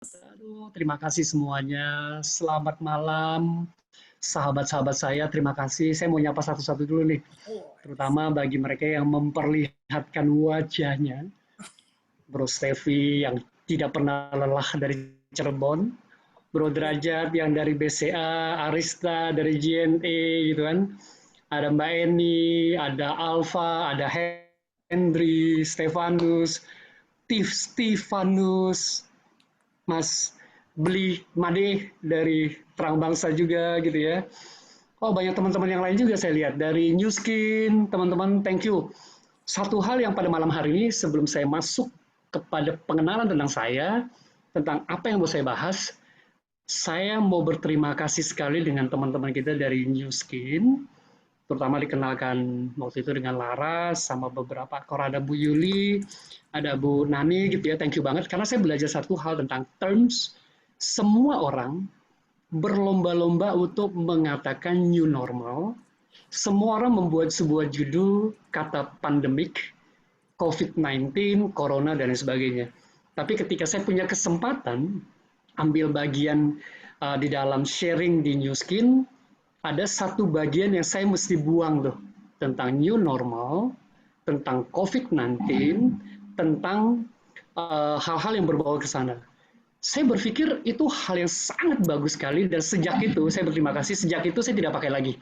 Aduh, terima kasih semuanya. Selamat malam, sahabat-sahabat saya. Terima kasih. Saya mau nyapa satu-satu dulu nih, Oh, terutama bagi mereka yang memperlihatkan wajahnya. Bro Stevi yang tidak pernah lelah dari Cirebon, Bro iya. Derajat yang dari BCA, Arista dari JNE gitu kan. Ada Mbak Eni, ada Alfa, ada Hendry, Stefanus, Stefanus, Mas Beli Made dari Terang Bangsa juga gitu ya. Oh, banyak teman-teman yang lain juga saya lihat dari New Skin, teman-teman, thank you. Satu hal yang pada malam hari ini sebelum saya masuk kepada pengenalan tentang saya, tentang apa yang mau saya bahas, saya mau berterima kasih sekali dengan teman-teman kita dari New Skin, terutama dikenalkan waktu itu dengan Laras sama beberapa aktor, ada Bu Yuli, ada Bu Nani gitu ya, thank you banget karena saya belajar satu hal tentang terms. Semua orang berlomba-lomba untuk mengatakan new normal. Semua orang membuat sebuah judul kata pandemik, COVID-19, corona dan lain sebagainya. Tapi ketika saya punya kesempatan ambil bagian di dalam sharing di New Skin, ada satu bagian yang saya mesti buang tuh tentang new normal, tentang COVID-19, tentang hal-hal yang berbau ke sana. Saya berpikir itu hal yang sangat bagus sekali dan sejak itu saya berterima kasih, sejak itu saya tidak pakai lagi.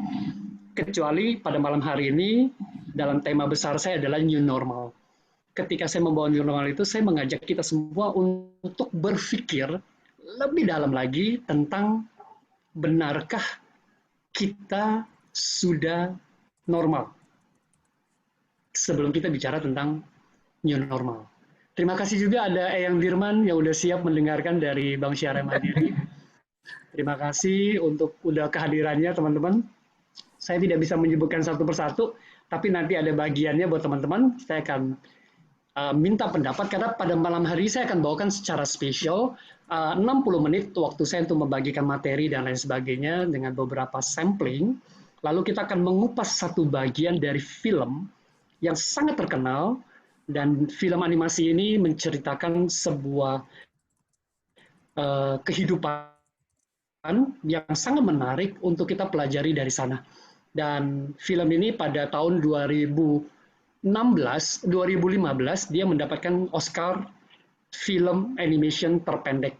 Kecuali pada malam hari ini dalam tema besar saya adalah new normal. Ketika saya membawa new normal itu, saya mengajak kita semua untuk berpikir lebih dalam lagi tentang benarkah kita sudah normal sebelum kita bicara tentang new normal. Terima kasih juga ada Eyang Dirman yang udah siap mendengarkan dari Bang Syarah Mandiri. Terima kasih untuk udah kehadirannya teman-teman. Saya tidak bisa menyebutkan satu persatu, tapi nanti ada bagiannya buat teman-teman. Saya akan minta pendapat karena pada malam hari saya akan bawakan secara spesial 60 menit waktu saya untuk membagikan materi dan lain sebagainya dengan beberapa sampling. Lalu kita akan mengupas satu bagian dari film yang sangat terkenal dan film animasi ini menceritakan sebuah kehidupan yang sangat menarik untuk kita pelajari dari sana. Dan film ini pada tahun 2016, 2015 dia mendapatkan Oscar film animation terpendek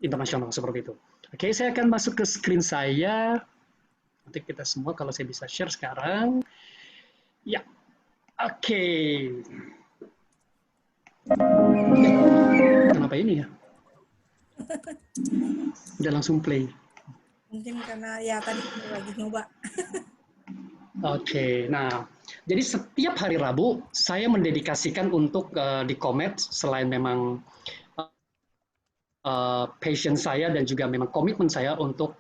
internasional seperti itu. Oke, saya akan masuk ke screen saya. Nanti kita semua kalau saya bisa share sekarang. Ya, oke. Kenapa ini ya? Udah langsung play. Mungkin karena ya tadi lagi nyoba. Oke, nah, jadi setiap hari Rabu saya mendedikasikan untuk di Komet selain memang passion saya dan juga memang komitmen saya untuk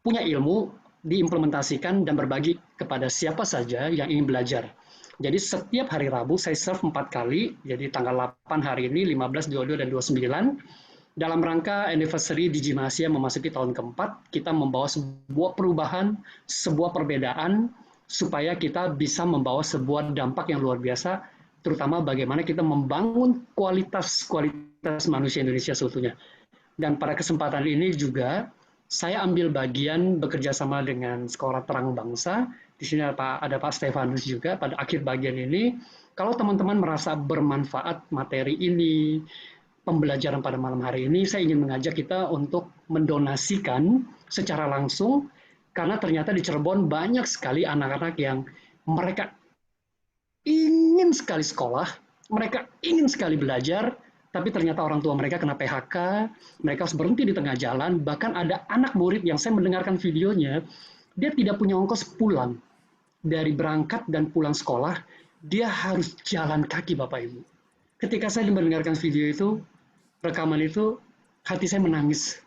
punya ilmu diimplementasikan dan berbagi kepada siapa saja yang ingin belajar. Jadi setiap hari Rabu saya serve 4 kali, jadi tanggal 8 hari ini, 15, 22, dan 29. Dalam rangka anniversary Digimasia memasuki tahun keempat, kita membawa sebuah perubahan, sebuah perbedaan, supaya kita bisa membawa sebuah dampak yang luar biasa, terutama bagaimana kita membangun kualitas manusia Indonesia seutuhnya. Dan pada kesempatan ini juga saya ambil bagian bekerja sama dengan Sekolah Terang Bangsa. Di sini ada Pak Stefanus juga pada akhir bagian ini. Kalau teman-teman merasa bermanfaat materi ini, pembelajaran pada malam hari ini, saya ingin mengajak kita untuk mendonasikan secara langsung, karena ternyata di Cirebon banyak sekali anak-anak yang mereka ingin sekali sekolah, mereka ingin sekali belajar, tapi ternyata orang tua mereka kena PHK, mereka harus berhenti di tengah jalan, bahkan ada anak murid yang saya mendengarkan videonya, dia tidak punya ongkos pulang, dari berangkat dan pulang sekolah, dia harus jalan kaki Bapak Ibu. Ketika saya mendengarkan video itu, rekaman itu, hati saya menangis.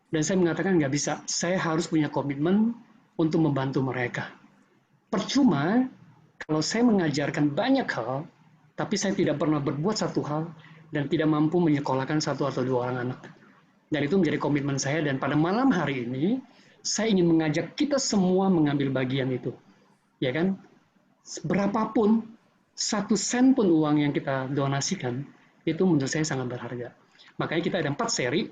Dan saya mengatakan nggak bisa, saya harus punya komitmen untuk membantu mereka. Percuma kalau saya mengajarkan banyak hal, tapi saya tidak pernah berbuat satu hal dan tidak mampu menyekolahkan satu atau dua orang anak. Dan itu menjadi komitmen saya dan pada malam hari ini saya ingin mengajak kita semua mengambil bagian itu. Ya kan? Berapapun satu sen pun uang yang kita donasikan itu menurut saya sangat berharga. Makanya kita ada 4 seri.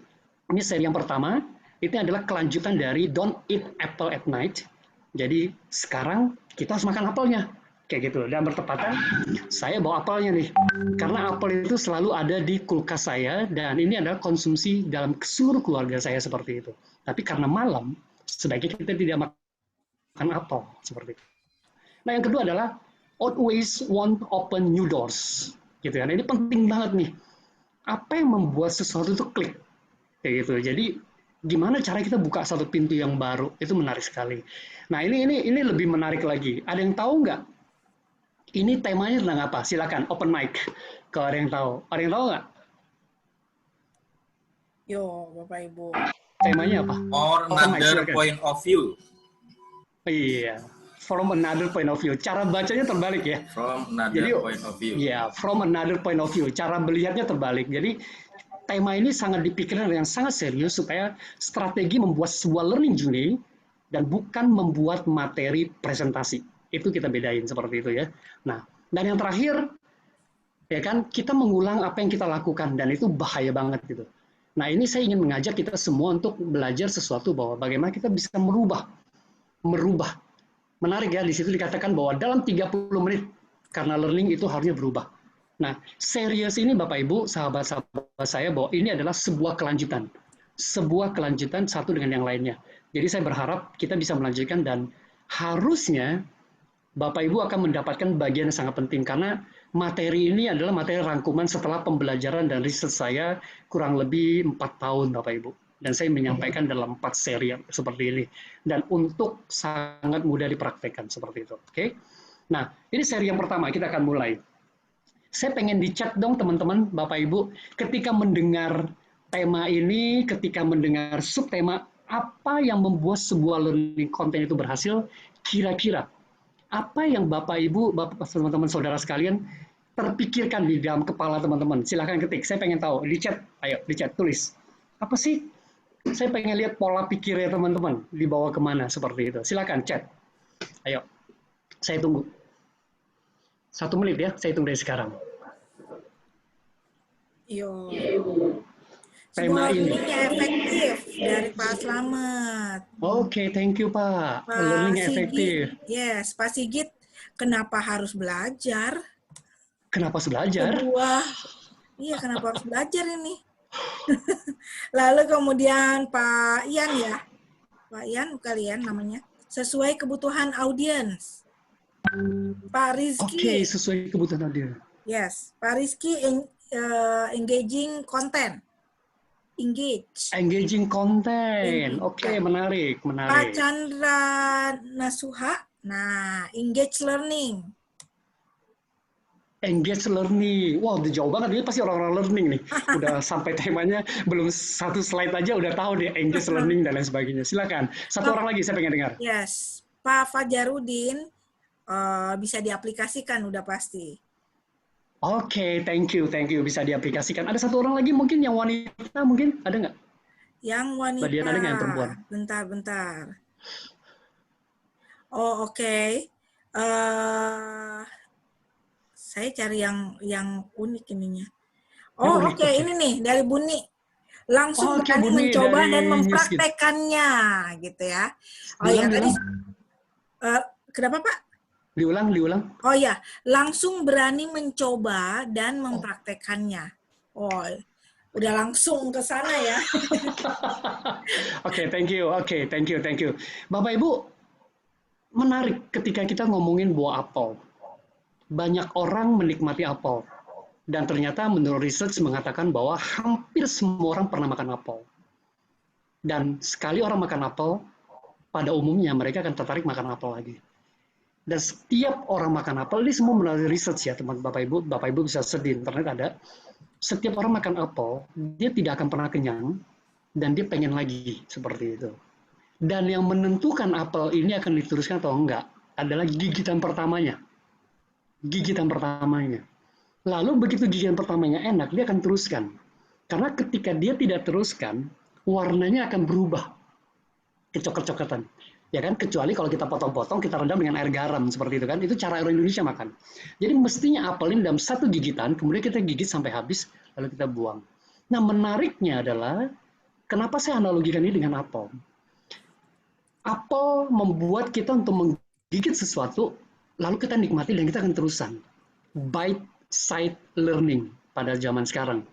Ini seri yang pertama, itu adalah kelanjutan dari Don't Eat Apple at Night. Jadi sekarang kita harus makan apelnya. Kayak gitu. Dan bertepatan, saya bawa apelnya nih. Karena apel itu selalu ada di kulkas saya, dan ini adalah konsumsi dalam seluruh keluarga saya seperti itu. Tapi karena malam, sebaiknya kita tidak makan apel. Seperti itu. Nah, yang kedua adalah always want open new doors. Gitu kan. Ini penting banget nih. Apa yang membuat sesuatu itu klik? Kayak gitu. Jadi gimana cara kita buka satu pintu yang baru? Itu menarik sekali. Nah, ini lebih menarik lagi. Ada yang tahu nggak? Ini temanya tentang apa? Silakan open mic. Kalau ada yang tahu. Ada yang tahu nggak? Yo, Bapak Ibu. Temanya apa? Or another point of view. Iya. From another point of view. Cara bacanya terbalik ya. From another point of view. Iya, from another point of view. Cara melihatnya terbalik. Jadi tema ini sangat dipikirkan dengan sangat serius supaya strategi membuat sebuah learning journey dan bukan membuat materi presentasi. Itu kita bedain seperti itu ya. Nah, dan yang terakhir ya kan kita mengulang apa yang kita lakukan dan itu bahaya banget gitu. Nah, ini saya ingin mengajak kita semua untuk belajar sesuatu bahwa bagaimana kita bisa merubah. Menarik ya, di situ dikatakan bahwa dalam 30 menit karena learning itu harusnya berubah. Nah, series ini Bapak Ibu, sahabat-sahabat saya, bahwa ini adalah sebuah kelanjutan. Sebuah kelanjutan satu dengan yang lainnya. Jadi saya berharap kita bisa melanjutkan dan harusnya Bapak Ibu akan mendapatkan bagian yang sangat penting karena materi ini adalah materi rangkuman setelah pembelajaran dan riset saya kurang lebih 4 tahun Bapak Ibu. Dan saya menyampaikan dalam 4 seri seperti ini. Dan untuk sangat mudah dipraktekkan seperti itu. Oke? Nah, ini seri yang pertama, kita akan mulai. Saya pengen di-chat dong teman-teman, Bapak Ibu, ketika mendengar tema ini, ketika mendengar subtema, apa yang membuat sebuah learning content itu berhasil, kira-kira apa yang Bapak Ibu, teman-teman saudara sekalian, terpikirkan di dalam kepala teman-teman. Silahkan ketik, saya pengen tahu, di-chat, ayo di-chat, tulis. Apa sih? Saya pengen lihat pola pikirnya teman-teman, dibawa kemana seperti itu. Silakan chat. Ayo, saya tunggu. 1 menit ya, saya tunggu dari sekarang. Yo. Tema Sebuah ini. learning yang efektif dari Pak Slamet. Oke, thank you Pak. Learning yang efektif. Yes, Pak Sigit, kenapa harus belajar? Kenapa harus belajar? Iya, kenapa harus belajar ini? Lalu kemudian Pak Ian ya, Pak Ian kalian namanya, sesuai kebutuhan audiens. Pak Rizky. Oke, sesuai kebutuhan audiens. Yes, Pak Rizky engaging content. Engaging content. Oke, menarik. Pak Chandra Nasuha, nah engage learning. Engage learning. Wow, udah jauh banget. Ini pasti orang-orang learning nih. Udah sampai temanya, belum 1 slide aja udah tahu deh engage learning dan lain sebagainya. Silakan. Satu orang lagi saya pengen dengar. Yes, Pak Fajarudin bisa diaplikasikan udah pasti. Oke, thank you. Bisa diaplikasikan. Ada 1 orang lagi mungkin yang wanita mungkin ada nggak? Yang wanita. Mbak Diana ada nggak yang perempuan? Bentar. Oh, oke. Saya cari yang unik ininya. Oh, oke. Ini nih dari Buni. Langsung berani mencoba dan mempraktekannya, gitu ya. Oh ya, tadi. Kenapa Pak? Diulang. Oh ya, langsung berani mencoba dan mempraktekannya. Oh, udah langsung ke sana ya. Oke, thank you. Bapak Ibu, menarik ketika kita ngomongin buah apel. Banyak orang menikmati apel. Dan ternyata menurut research mengatakan bahwa hampir semua orang pernah makan apel. Dan sekali orang makan apel, pada umumnya mereka akan tertarik makan apel lagi. Dan setiap orang makan apel, ini semua melalui research ya teman Bapak Ibu bisa search di internet ada. Setiap orang makan apel, dia tidak akan pernah kenyang, dan dia pengen lagi, seperti itu. Dan yang menentukan apel ini akan diteruskan atau enggak, adalah gigitan pertamanya. Lalu begitu gigitan pertamanya enak, dia akan teruskan. Karena ketika dia tidak teruskan, warnanya akan berubah. Kecoklat-coklatan. Ya kan, kecuali kalau kita potong-potong, kita rendam dengan air garam seperti itu kan. Itu cara orang Indonesia makan. Jadi mestinya apel ini dalam 1 gigitan, kemudian kita gigit sampai habis, lalu kita buang. Nah, menariknya adalah kenapa saya analogikan ini dengan apel. Apel membuat kita untuk menggigit sesuatu, lalu kita nikmati dan kita akan terusan. Bite side learning pada zaman sekarang.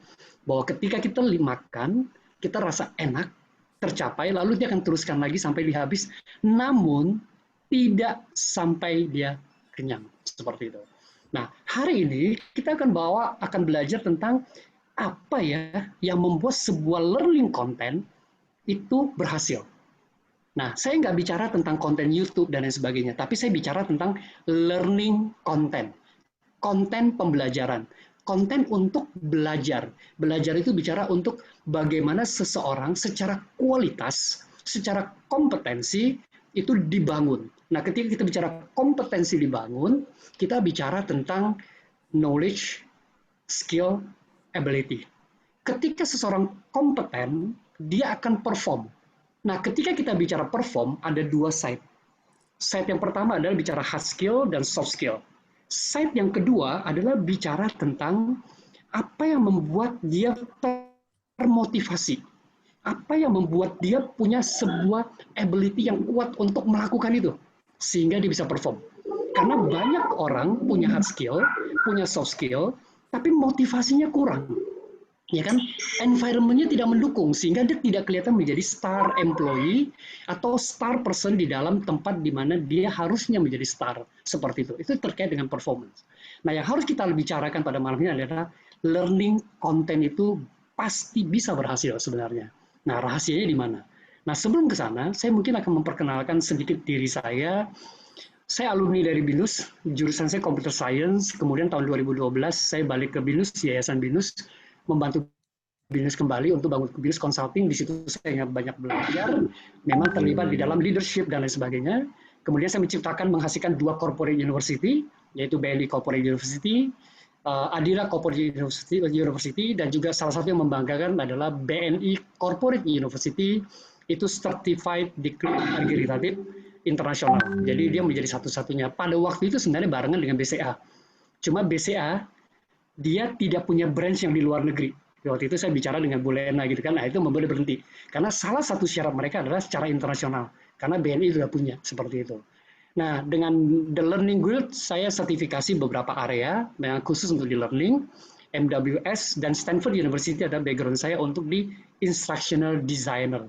Bahwa ketika kita makan, kita rasa enak, tercapai, lalu dia akan teruskan lagi sampai dihabis, namun tidak sampai dia kenyang. Seperti itu. Nah, hari ini kita akan belajar tentang apa ya yang membuat sebuah learning content itu berhasil. Nah, saya nggak bicara tentang konten YouTube dan lain sebagainya, tapi saya bicara tentang learning content, konten pembelajaran, konten untuk belajar. Belajar itu bicara untuk bagaimana seseorang secara kualitas, secara kompetensi itu dibangun. Nah, ketika kita bicara kompetensi dibangun, kita bicara tentang knowledge, skill, ability. Ketika seseorang kompeten, dia akan perform. Nah, ketika kita bicara perform, ada dua side. Side yang pertama adalah bicara hard skill dan soft skill. Side yang kedua adalah bicara tentang apa yang membuat dia termotivasi. Apa yang membuat dia punya sebuah ability yang kuat untuk melakukan itu. Sehingga dia bisa perform. Karena banyak orang punya hard skill, punya soft skill, tapi motivasinya kurang. Ya kan, environment-nya tidak mendukung sehingga dia tidak kelihatan menjadi star employee atau star person di dalam tempat di mana dia harusnya menjadi star seperti itu. Itu terkait dengan performance. Nah, yang harus kita bicarakan pada malam ini adalah learning content itu pasti bisa berhasil sebenarnya. Nah, rahasianya di mana? Nah, sebelum ke sana, saya mungkin akan memperkenalkan sedikit diri saya. Saya alumni dari BINUS, jurusan saya Computer Science, kemudian tahun 2012 saya balik ke BINUS, Yayasan BINUS, membantu BINUS kembali untuk bangun BINUS Consulting. Di situ saya banyak belajar, memang terlibat di dalam leadership dan lain sebagainya. Kemudian saya menghasilkan dua corporate university, yaitu BNI Corporate University, Adira Corporate University, dan juga salah satu yang membanggakan adalah BNI Corporate University, itu Certified Degree Accredited Internasional. Jadi dia menjadi satu-satunya. Pada waktu itu sebenarnya barengan dengan BCA. Cuma BCA dia tidak punya branch yang di luar negeri. Waktu itu saya bicara dengan Bu Lena gitu kan, nah itu membuat berhenti. Karena salah satu syarat mereka adalah secara internasional. Karena BNI sudah punya seperti itu. Nah, dengan The Learning Guild, saya sertifikasi beberapa area yang khusus untuk di learning. MWS dan Stanford University ada background saya untuk di instructional designer.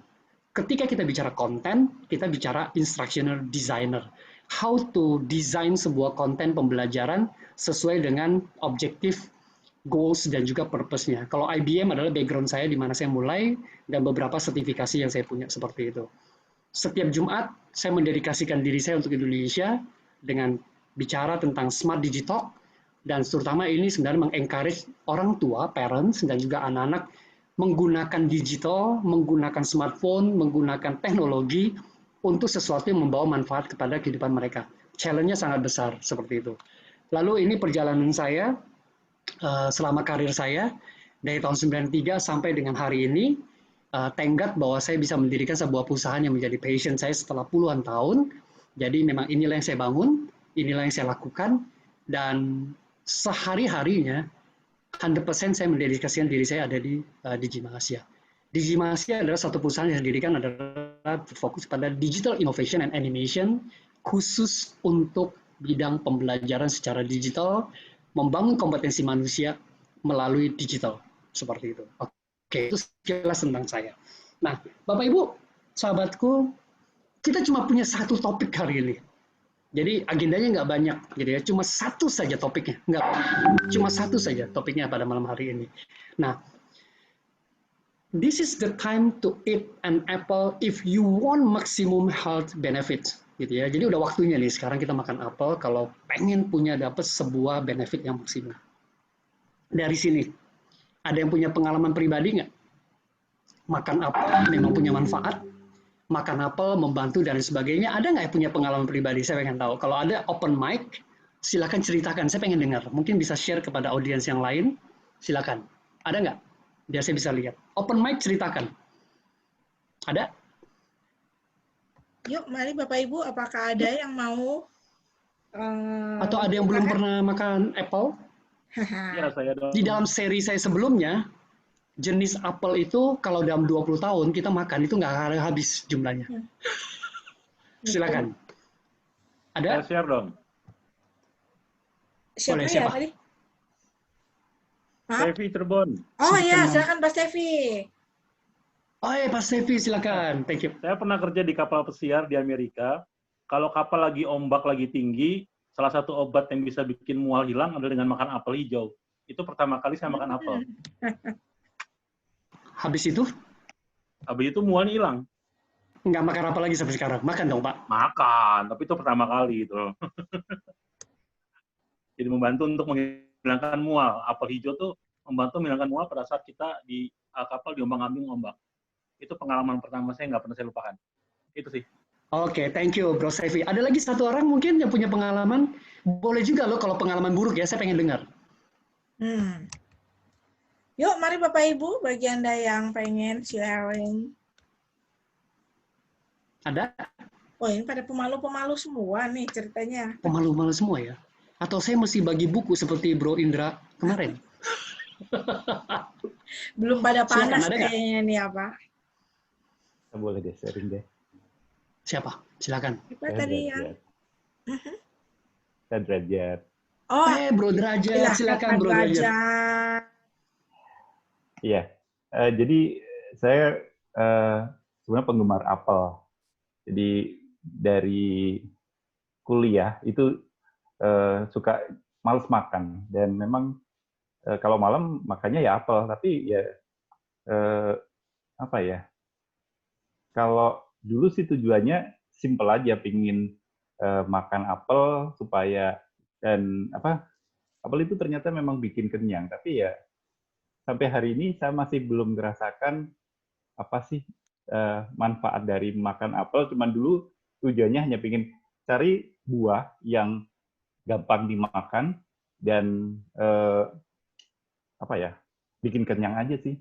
Ketika kita bicara konten, kita bicara instructional designer. How to design sebuah konten pembelajaran sesuai dengan objektif, goals, dan juga purpose-nya. Kalau IBM adalah background saya di mana saya mulai, dan beberapa sertifikasi yang saya punya seperti itu. Setiap Jumat, saya mendedikasikan diri saya untuk Indonesia dengan bicara tentang smart digital, dan terutama ini sebenarnya mengencourage orang tua, parents, dan juga anak-anak menggunakan digital, menggunakan smartphone, menggunakan teknologi untuk sesuatu yang membawa manfaat kepada kehidupan mereka. Challenge-nya sangat besar seperti itu. Lalu ini perjalanan saya selama karir saya dari tahun 93 sampai dengan hari ini. Thank God bahwa saya bisa mendirikan sebuah perusahaan yang menjadi passion saya setelah puluhan tahun. Jadi memang inilah yang saya bangun, inilah yang saya lakukan, dan sehari-harinya 100% saya mendedikasikan diri saya ada di Digimahasia. Digimahasia adalah satu perusahaan yang didirikan adalah fokus pada digital innovation and animation, khusus untuk bidang pembelajaran secara digital, membangun kompetensi manusia melalui digital, seperti itu. Oke, itu sekilas tentang saya. Nah, Bapak Ibu, sahabatku, kita cuma punya satu topik hari ini. Jadi agendanya nggak banyak, gitu ya. Cuma satu saja topiknya, cuma satu saja topiknya pada malam hari ini. Nah, this is the time to eat an apple if you want maximum health benefits, gitu ya. Jadi udah waktunya nih sekarang kita makan apel kalau pengen dapat sebuah benefit yang maksimal. Dari sini, ada yang punya pengalaman pribadi nggak? Makan apel memang punya manfaat? Makan apel, membantu, dan sebagainya. Ada nggak yang punya pengalaman pribadi? Saya pengen tahu. Kalau ada open mic, silakan ceritakan. Saya pengen dengar. Mungkin bisa share kepada audiens yang lain. Silakan. Ada nggak? Biar saya bisa lihat. Open mic, ceritakan. Ada? Yuk, mari Bapak Ibu, apakah ada yang mau? Atau ada yang belum pernah makan apple? Ya, saya dong. Di dalam seri saya sebelumnya, jenis apel itu kalau dalam 20 tahun kita makan itu nggak akan habis jumlahnya. Silakan. Ada? Saya share dong. Siapa Boleh, ya siapa? tadi? Stevi Cirebon. Oh iya, silakan Pak Stevi. Oh iya, Pak Stevi, silakan. Thank you. Saya pernah kerja di kapal pesiar di Amerika. Kalau kapal lagi ombak lagi tinggi, salah satu obat yang bisa bikin mual hilang adalah dengan makan apel hijau. Itu pertama kali saya makan apel. Habis itu? Habis itu mualnya hilang. Nggak makan apa lagi sampai sekarang? Makan dong, Pak. Makan, tapi itu pertama kali itu. Jadi membantu untuk menghilangkan mual. Apel hijau tuh membantu menghilangkan mual pada saat kita di kapal diombang-ambing ombak. Itu pengalaman pertama saya, nggak pernah saya lupakan. Itu sih. Oke, thank you, Bro Stevi. Ada lagi satu orang mungkin yang punya pengalaman? Boleh juga loh kalau pengalaman buruk ya, saya pengen dengar. Yuk, mari Bapak Ibu, bagi Anda yang pengen sharing. Ada? Oh, ini pada pemalu-pemalu semua nih ceritanya. Pemalu-malu semua ya? Atau saya mesti bagi buku seperti Bro Indra kemarin? Belum pada panas Silakan, kayaknya nih apa. Boleh deh, sharing deh. Siapa? Silakan. Apa tadi yang? Saya Derajat. Oh, Bro Derajat, silakan Bro Derajat. Iya, jadi saya sebenarnya penggemar apel. Jadi dari kuliah itu suka males makan, dan memang kalau malam makannya ya apel, tapi ya apa ya? Kalau dulu sih tujuannya simple aja, pingin makan apel supaya, dan apel itu ternyata memang bikin kenyang, tapi ya sampai hari ini saya masih belum merasakan apa sih manfaat dari makan apel. Cuman dulu tujuannya hanya pingin cari buah yang gampang dimakan dan bikin kenyang aja sih.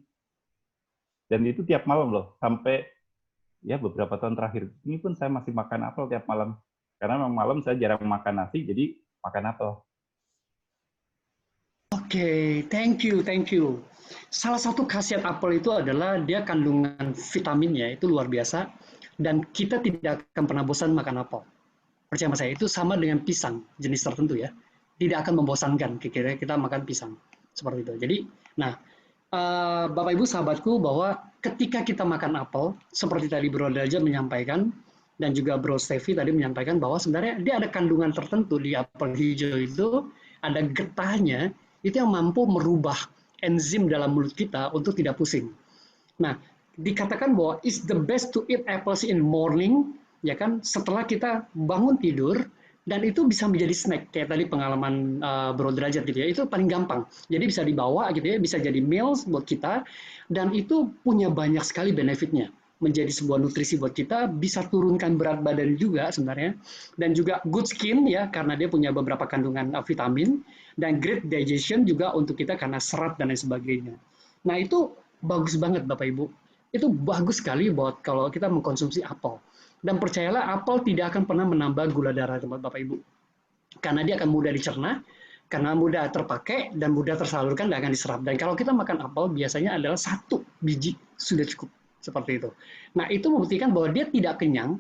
Dan itu tiap malam loh, sampai ya beberapa tahun terakhir ini pun saya masih makan apel tiap malam. Karena memang malam saya jarang makan nasi, jadi makan apel. Oke, thank you, thank you. Salah satu khasiat apel itu adalah dia kandungan vitaminnya itu luar biasa, dan kita tidak akan pernah bosan makan apel. Percaya sama saya, itu sama dengan pisang jenis tertentu ya. Tidak akan membosankan kita makan pisang seperti itu. Jadi, nah, Bapak Ibu sahabatku, bahwa ketika kita makan apel, seperti tadi Bro Derajat menyampaikan, dan juga Bro Stevi tadi menyampaikan bahwa sebenarnya dia ada kandungan tertentu di apel hijau itu, ada getahnya, itu yang mampu merubah enzim dalam mulut kita untuk tidak pusing. Nah, dikatakan bahwa it's the best to eat apples in morning, ya kan, setelah kita bangun tidur, dan itu bisa menjadi snack, kayak tadi pengalaman Bro Derajat gitu ya, itu paling gampang. Jadi bisa dibawa gitu ya, bisa jadi meals buat kita, dan itu punya banyak sekali benefitnya. Menjadi sebuah nutrisi buat kita, bisa turunkan berat badan juga sebenarnya, dan juga good skin ya, karena dia punya beberapa kandungan vitamin, dan great digestion juga untuk kita karena serat dan lain sebagainya. Nah itu bagus banget Bapak Ibu, itu bagus sekali buat kalau kita mengkonsumsi apel. Dan percayalah, apel tidak akan pernah menambah gula darah Bapak Ibu, karena dia akan mudah dicerna, karena mudah terpakai dan mudah tersalurkan dan akan diserap. Dan kalau kita makan apel biasanya adalah 1 biji sudah cukup. Seperti itu. Nah, itu membuktikan bahwa dia tidak kenyang,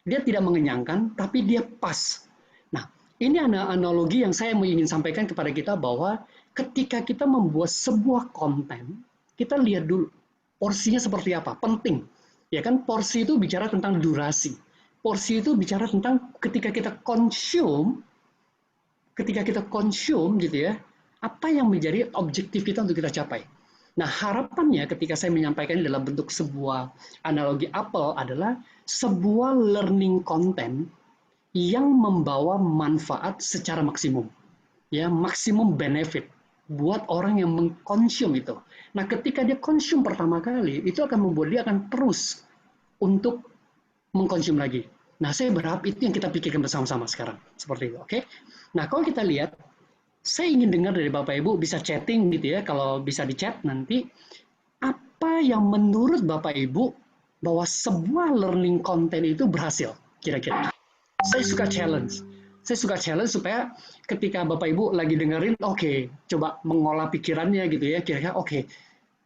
dia tidak mengenyangkan, tapi dia pas. Nah, ini analogi yang saya ingin sampaikan kepada kita, bahwa ketika kita membuat sebuah konten, kita lihat dulu porsinya seperti apa, penting. Ya kan, porsi itu bicara tentang durasi. Porsi itu bicara tentang ketika kita konsum gitu ya, apa yang menjadi objektif kita untuk kita capai. Nah, harapannya ketika saya menyampaikan dalam bentuk sebuah analogi apel adalah sebuah learning content yang membawa manfaat secara maksimum. Ya, maksimum benefit buat orang yang mengkonsum itu. Nah, ketika dia konsum pertama kali, itu akan membuat dia akan terus untuk mengkonsum lagi. Nah, saya berharap itu yang kita pikirkan bersama-sama sekarang. Seperti itu, oke? Nah, kalau kita lihat, saya ingin dengar dari Bapak Ibu, bisa chatting gitu ya, kalau bisa di chat nanti, apa yang menurut Bapak Ibu bahwa sebuah learning content itu berhasil, kira-kira. Saya suka challenge. Saya suka challenge supaya ketika Bapak Ibu lagi dengerin, oke, coba mengolah pikirannya gitu ya, kira-kira oke,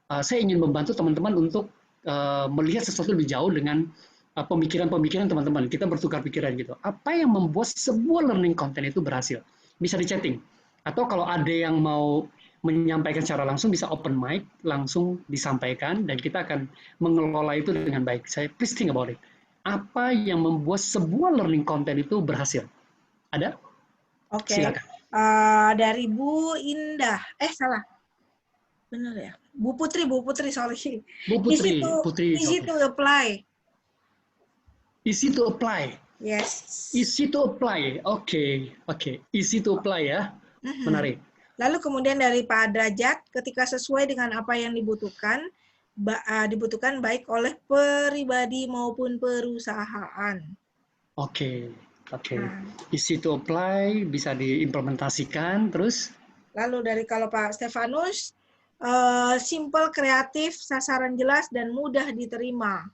saya ingin membantu teman-teman untuk melihat sesuatu lebih jauh dengan pemikiran-pemikiran teman-teman. Kita bertukar pikiran gitu. Apa yang membuat sebuah learning content itu berhasil? Bisa di chatting. Atau kalau ada yang mau menyampaikan secara langsung, bisa open mic, langsung disampaikan, dan kita akan mengelola itu dengan baik. Saya please think about it. Apa yang membuat sebuah learning content itu berhasil? Ada? Oke. Silakan. Dari Bu Indah. Salah. Benar ya? Bu Putri, sorry. Bu Putri, easy to apply. Easy to apply. Yes. Easy to apply. Oke. Easy to apply ya. Menarik. Lalu kemudian dari Pak Derajat, ketika sesuai dengan apa yang dibutuhkan baik oleh pribadi maupun perusahaan. Oke. Nah. Easy to apply, bisa diimplementasikan, terus? Lalu dari kalau Pak Stefanus, simple, kreatif, sasaran jelas, dan mudah diterima.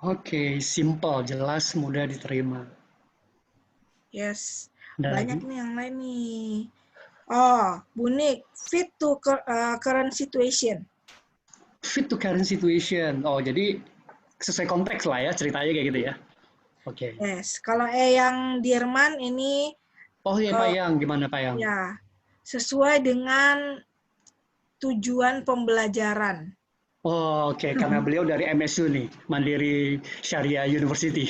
Oke, simple, jelas, mudah diterima. Yes. Banyak nih yang lain nih. Bu Nik, fit to current situation. Fit to current situation. Jadi sesuai konteks lah ya, ceritanya kayak gitu ya. Oke. Yes. Kalau yang Dirman ini. Pak Yang, gimana Pak Yang? Ya, sesuai dengan tujuan pembelajaran. Oke. Karena beliau dari MSU nih, Mandiri Syariah University.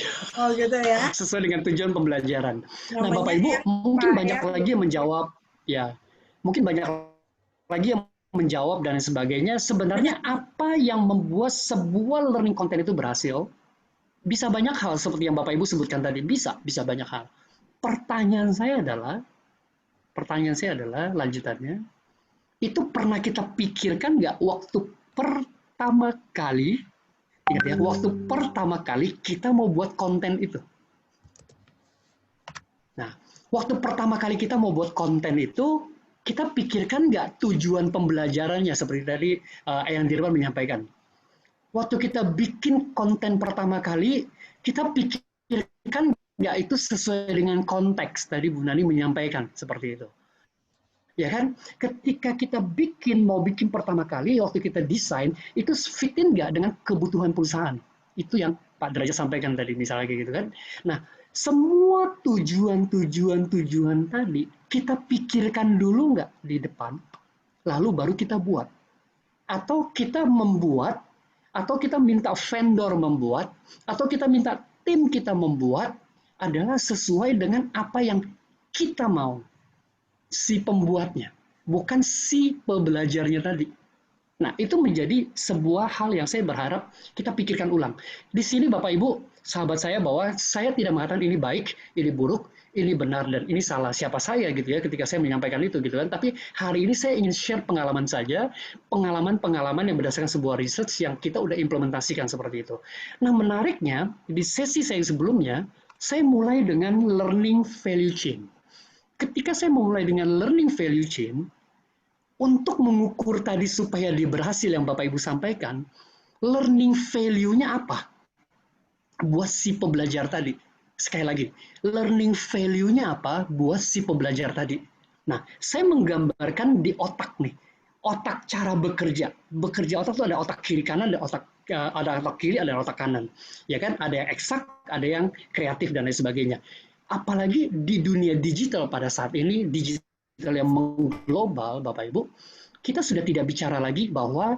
Gitu ya. Sesuai dengan tujuan pembelajaran. Nah, Bapak Ibu, mungkin banyak lagi yang menjawab, ya. Mungkin banyak lagi yang menjawab dan sebagainya. Sebenarnya apa yang membuat sebuah learning content itu berhasil? Bisa banyak hal seperti yang Bapak Ibu sebutkan tadi. Bisa banyak hal. Pertanyaan saya adalah lanjutannya, itu pernah kita pikirkan nggak waktu pertama kali, ingat ya, waktu pertama kali kita mau buat konten itu. Nah, waktu pertama kali kita mau buat konten itu, kita pikirkan nggak tujuan pembelajarannya seperti tadi Eyang Dirwan menyampaikan. Waktu kita bikin konten pertama kali, kita pikirkan nggak itu sesuai dengan konteks. Tadi Bu Nani menyampaikan seperti itu. Ya kan? Ketika kita mau bikin pertama kali, waktu kita desain, itu fitin nggak dengan kebutuhan perusahaan. Itu yang Pak Derajat sampaikan tadi, misalnya kayak gitu kan. Nah, semua tujuan tadi, kita pikirkan dulu nggak di depan, lalu baru kita buat. Atau kita membuat, atau kita minta vendor membuat, atau kita minta tim kita membuat, adalah sesuai dengan apa yang kita mau. Si pembuatnya, bukan si pembelajarnya tadi. Nah, itu menjadi sebuah hal yang saya berharap kita pikirkan ulang. Di sini Bapak Ibu, sahabat saya, bahwa saya tidak mengatakan ini baik, ini buruk, ini benar, dan ini salah. Siapa saya gitu ya ketika saya menyampaikan itu gitu kan. Tapi hari ini saya ingin share pengalaman saja, pengalaman yang berdasarkan sebuah research yang kita udah implementasikan seperti itu. Nah, menariknya, di sesi saya sebelumnya, saya mulai dengan learning value chain. Ketika saya mulai dengan learning value chain, untuk mengukur tadi supaya dia berhasil yang Bapak Ibu sampaikan, learning value-nya apa? Buat si pembelajar tadi. Sekali lagi, learning value-nya apa buat si pembelajar tadi? Nah, saya menggambarkan di otak nih. Otak cara bekerja. Bekerja otak itu ada otak kiri kanan, ada otak kiri, ada otak kanan. Ya kan? Ada yang eksak, ada yang kreatif dan lain sebagainya. Apalagi di dunia digital pada saat ini, digital yang mengglobal, Bapak Ibu, kita sudah tidak bicara lagi bahwa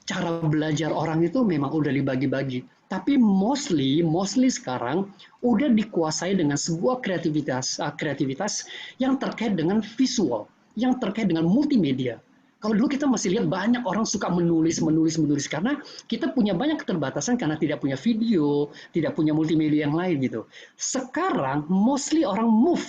cara belajar orang itu memang udah dibagi-bagi. Tapi mostly sekarang udah dikuasai dengan sebuah kreativitas yang terkait dengan visual, yang terkait dengan multimedia. Kalau dulu kita masih lihat banyak orang suka menulis karena kita punya banyak keterbatasan karena tidak punya video, tidak punya multimedia yang lain gitu. Sekarang mostly orang move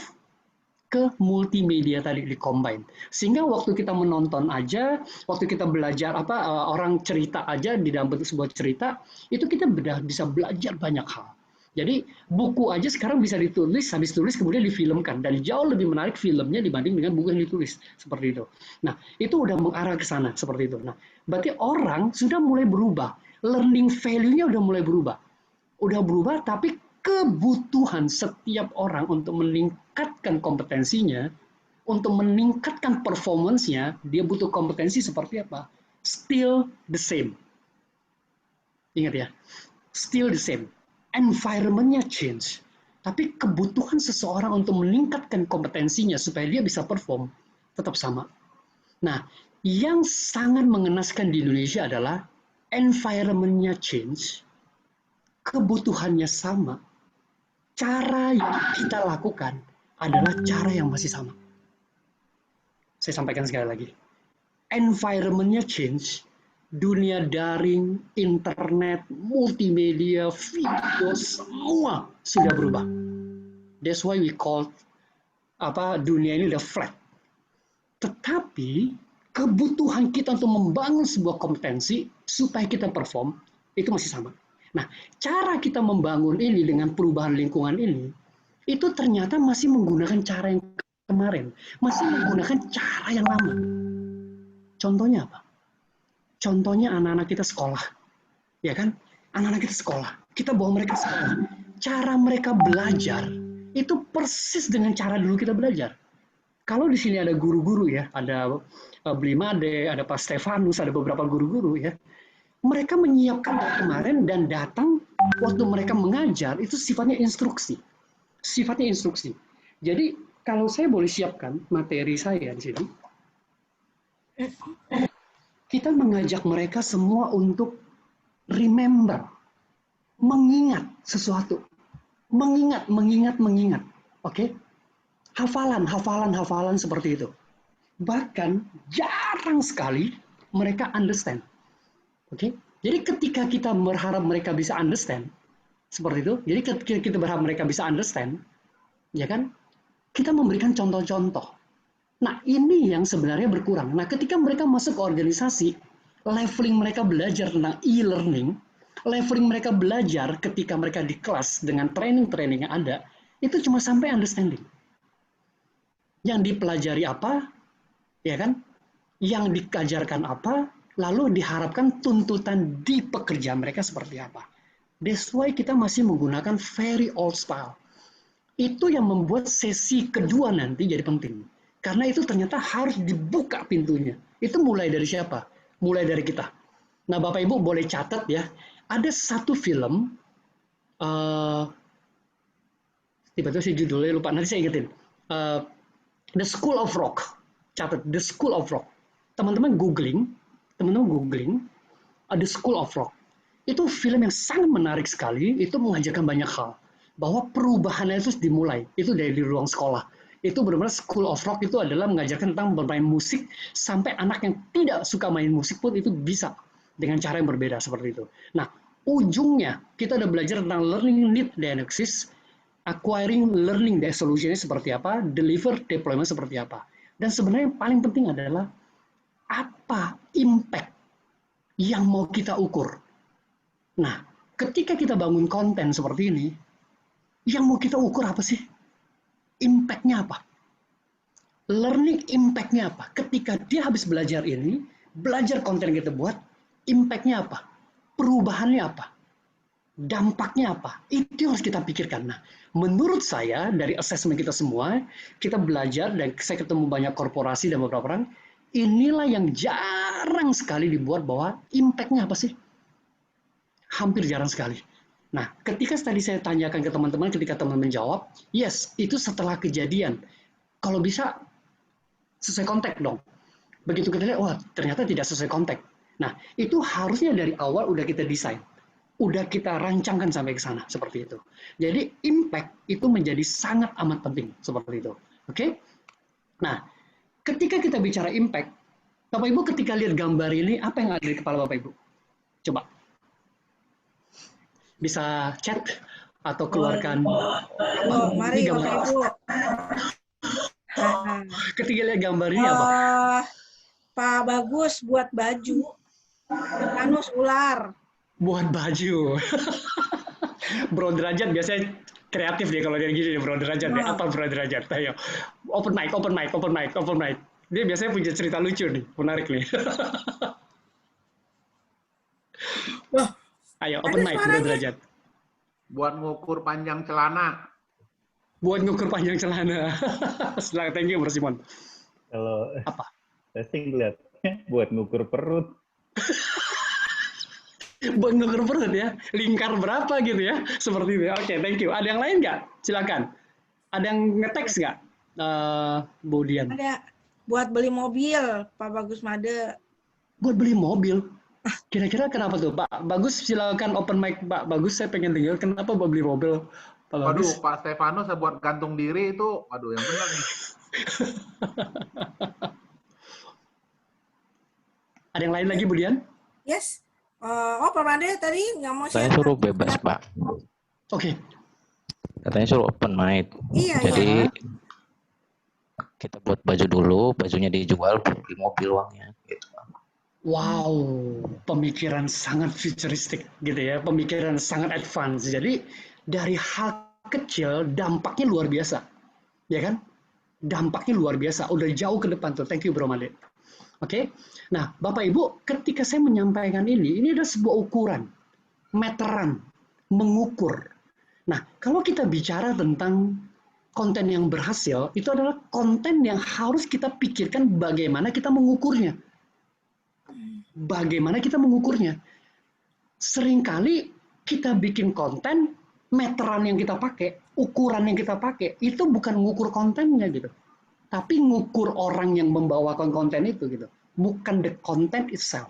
ke multimedia tadi di combine. Sehingga waktu kita menonton aja, waktu kita belajar orang cerita aja di dalam bentuk sebuah cerita, itu kita bisa belajar banyak hal. Jadi buku aja sekarang bisa ditulis, habis tulis kemudian difilmkan, dan jauh lebih menarik filmnya dibanding dengan buku yang ditulis seperti itu. Nah, itu udah mengarah ke sana seperti itu. Nah, berarti orang sudah mulai berubah, learning value-nya udah mulai berubah, tapi kebutuhan setiap orang untuk meningkatkan kompetensinya untuk meningkatkan performance-nya, dia butuh kompetensi seperti apa? Still the same. Ingat ya, still the same. Environment-nya change. Tapi kebutuhan seseorang untuk meningkatkan kompetensinya supaya dia bisa perform, tetap sama. Nah, yang sangat mengenaskan di Indonesia adalah environment-nya change, kebutuhannya sama, cara yang kita lakukan adalah cara yang masih sama. Saya sampaikan sekali lagi. Environment-nya change, dunia daring, internet, multimedia, video, semua sudah berubah. That's why we call dunia ini udah flat. Tetapi kebutuhan kita untuk membangun sebuah kompetensi supaya kita perform itu masih sama. Nah, cara kita membangun ini dengan perubahan lingkungan ini itu ternyata masih menggunakan cara yang kemarin, masih menggunakan cara yang lama. Contohnya apa? Contohnya anak-anak kita sekolah, ya kan? Anak-anak kita sekolah, kita bawa mereka sekolah. Cara mereka belajar itu persis dengan cara dulu kita belajar. Kalau di sini ada guru-guru ya, ada Blimade, ada Pak Stefanus, ada beberapa guru-guru ya. Mereka menyiapkan dari kemarin dan datang waktu mereka mengajar itu sifatnya instruksi. Sifatnya instruksi. Jadi kalau saya boleh siapkan materi saya di sini, kita mengajak mereka semua untuk remember, mengingat sesuatu. Mengingat. Oke? Hafalan seperti itu. Bahkan jarang sekali mereka understand. Oke? Jadi ketika kita berharap mereka bisa understand, seperti itu. Jadi ketika kita berharap mereka bisa understand, ya kan? Kita memberikan contoh-contoh. Nah, ini yang sebenarnya berkurang. Nah, ketika mereka masuk ke organisasi, leveling mereka belajar tentang e-learning, leveling mereka belajar ketika mereka di kelas dengan training-training yang ada, itu cuma sampai understanding. Yang dipelajari apa, ya kan? Yang diajarkan apa, lalu diharapkan tuntutan di pekerjaan mereka seperti apa. That's why kita masih menggunakan very old style. Itu yang membuat sesi kedua nanti jadi penting. Karena itu ternyata harus dibuka pintunya. Itu mulai dari siapa? Mulai dari kita. Nah, Bapak Ibu boleh catat ya, ada satu film, tiba-tiba saya judulnya lupa, nanti saya ingetin. The School of Rock. Catat, The School of Rock. Teman-teman googling, The School of Rock. Itu film yang sangat menarik sekali, itu mengajarkan banyak hal. Bahwa perubahannya itu dimulai, itu dari ruang sekolah. Itu benar-benar School of Rock itu adalah mengajarkan tentang bermain musik, sampai anak yang tidak suka main musik pun itu bisa dengan cara yang berbeda seperti itu. Nah, ujungnya kita udah belajar tentang learning need diagnosis, acquiring learning solution-nya seperti apa, deliver deployment seperti apa. Dan sebenarnya yang paling penting adalah apa impact yang mau kita ukur. Nah, ketika kita bangun konten seperti ini, yang mau kita ukur apa sih? Impact-nya apa? Learning impact-nya apa? Ketika dia habis belajar ini, belajar konten yang kita buat, impact-nya apa? Perubahannya apa? Dampaknya apa? Itu harus kita pikirkan. Nah, menurut saya, dari assessment kita semua, kita belajar, dan saya ketemu banyak korporasi dan beberapa orang, inilah yang jarang sekali dibuat bahwa impact-nya apa sih? Hampir jarang sekali. Nah, ketika tadi saya tanyakan ke teman-teman, ketika teman-teman menjawab, yes, itu setelah kejadian. Kalau bisa, sesuai konteks dong. Begitu kita lihat, wah, ternyata tidak sesuai konteks. Nah, itu harusnya dari awal udah kita desain. Udah kita rancangkan sampai ke sana, seperti itu. Jadi, impact itu menjadi sangat amat penting, seperti itu. Oke? Nah, ketika kita bicara impact, Bapak Ibu ketika lihat gambar ini, apa yang ada di kepala Bapak Ibu? Coba. Bisa chat atau keluarkan. Mari Bapak Ibu. Ketika lihat gambar ini apa? Pak Bagus buat baju. Anus ular. Buat baju. Bro Derajat biasanya kreatif dia kalau dia gini, Bro Derajat. Apa Bro Derajat? Ayo. Open mic. Dia biasanya punya cerita lucu nih, menarik nih. Ayo, open mic, Bro Derajat. Buat ngukur panjang celana. Buat ngukur panjang celana. Silakan, thank you Bro Simon. Kalau Apa? saya sih ngeliatnya buat ngukur perut. Buat ngukur perut ya, lingkar berapa gitu ya, seperti itu. Oke, thank you. Ada yang lain nggak? Silakan. Ada yang nge-text nggak? Bu Dian. Ada buat beli mobil, Pak Bagus Made. Buat beli mobil? Kira-kira kenapa tuh, Pak Bagus? Silakan open mic, Pak Bagus. Saya pengen dengar kenapa buat beli mobil, Pak Bagus. Waduh, Pak Stefano saya buat gantung diri itu, waduh yang benar nih. Ada yang lain lagi, Bu Dian? Yes. Pak Made tadi nggak mau Saya suruh bebas, Pak. Oke. Katanya suruh open mic. Iya, Jadi iya. kita buat baju dulu, bajunya dijual, beli mobil uangnya. Gitu. Wow, pemikiran sangat futuristik gitu ya, pemikiran sangat advance. Jadi dari hal kecil dampaknya luar biasa, ya kan? Dampaknya luar biasa, udah jauh ke depan tuh. Thank you Bro Made. Oke, nah Bapak Ibu, ketika saya menyampaikan ini ada sebuah ukuran, meteran, mengukur. Nah, kalau kita bicara tentang konten yang berhasil, itu adalah konten yang harus kita pikirkan bagaimana kita mengukurnya. Bagaimana kita mengukurnya? Seringkali kita bikin konten, meteran yang kita pakai, ukuran yang kita pakai, itu bukan mengukur kontennya gitu. Tapi ngukur orang yang membawakan konten itu gitu. Bukan the content itself.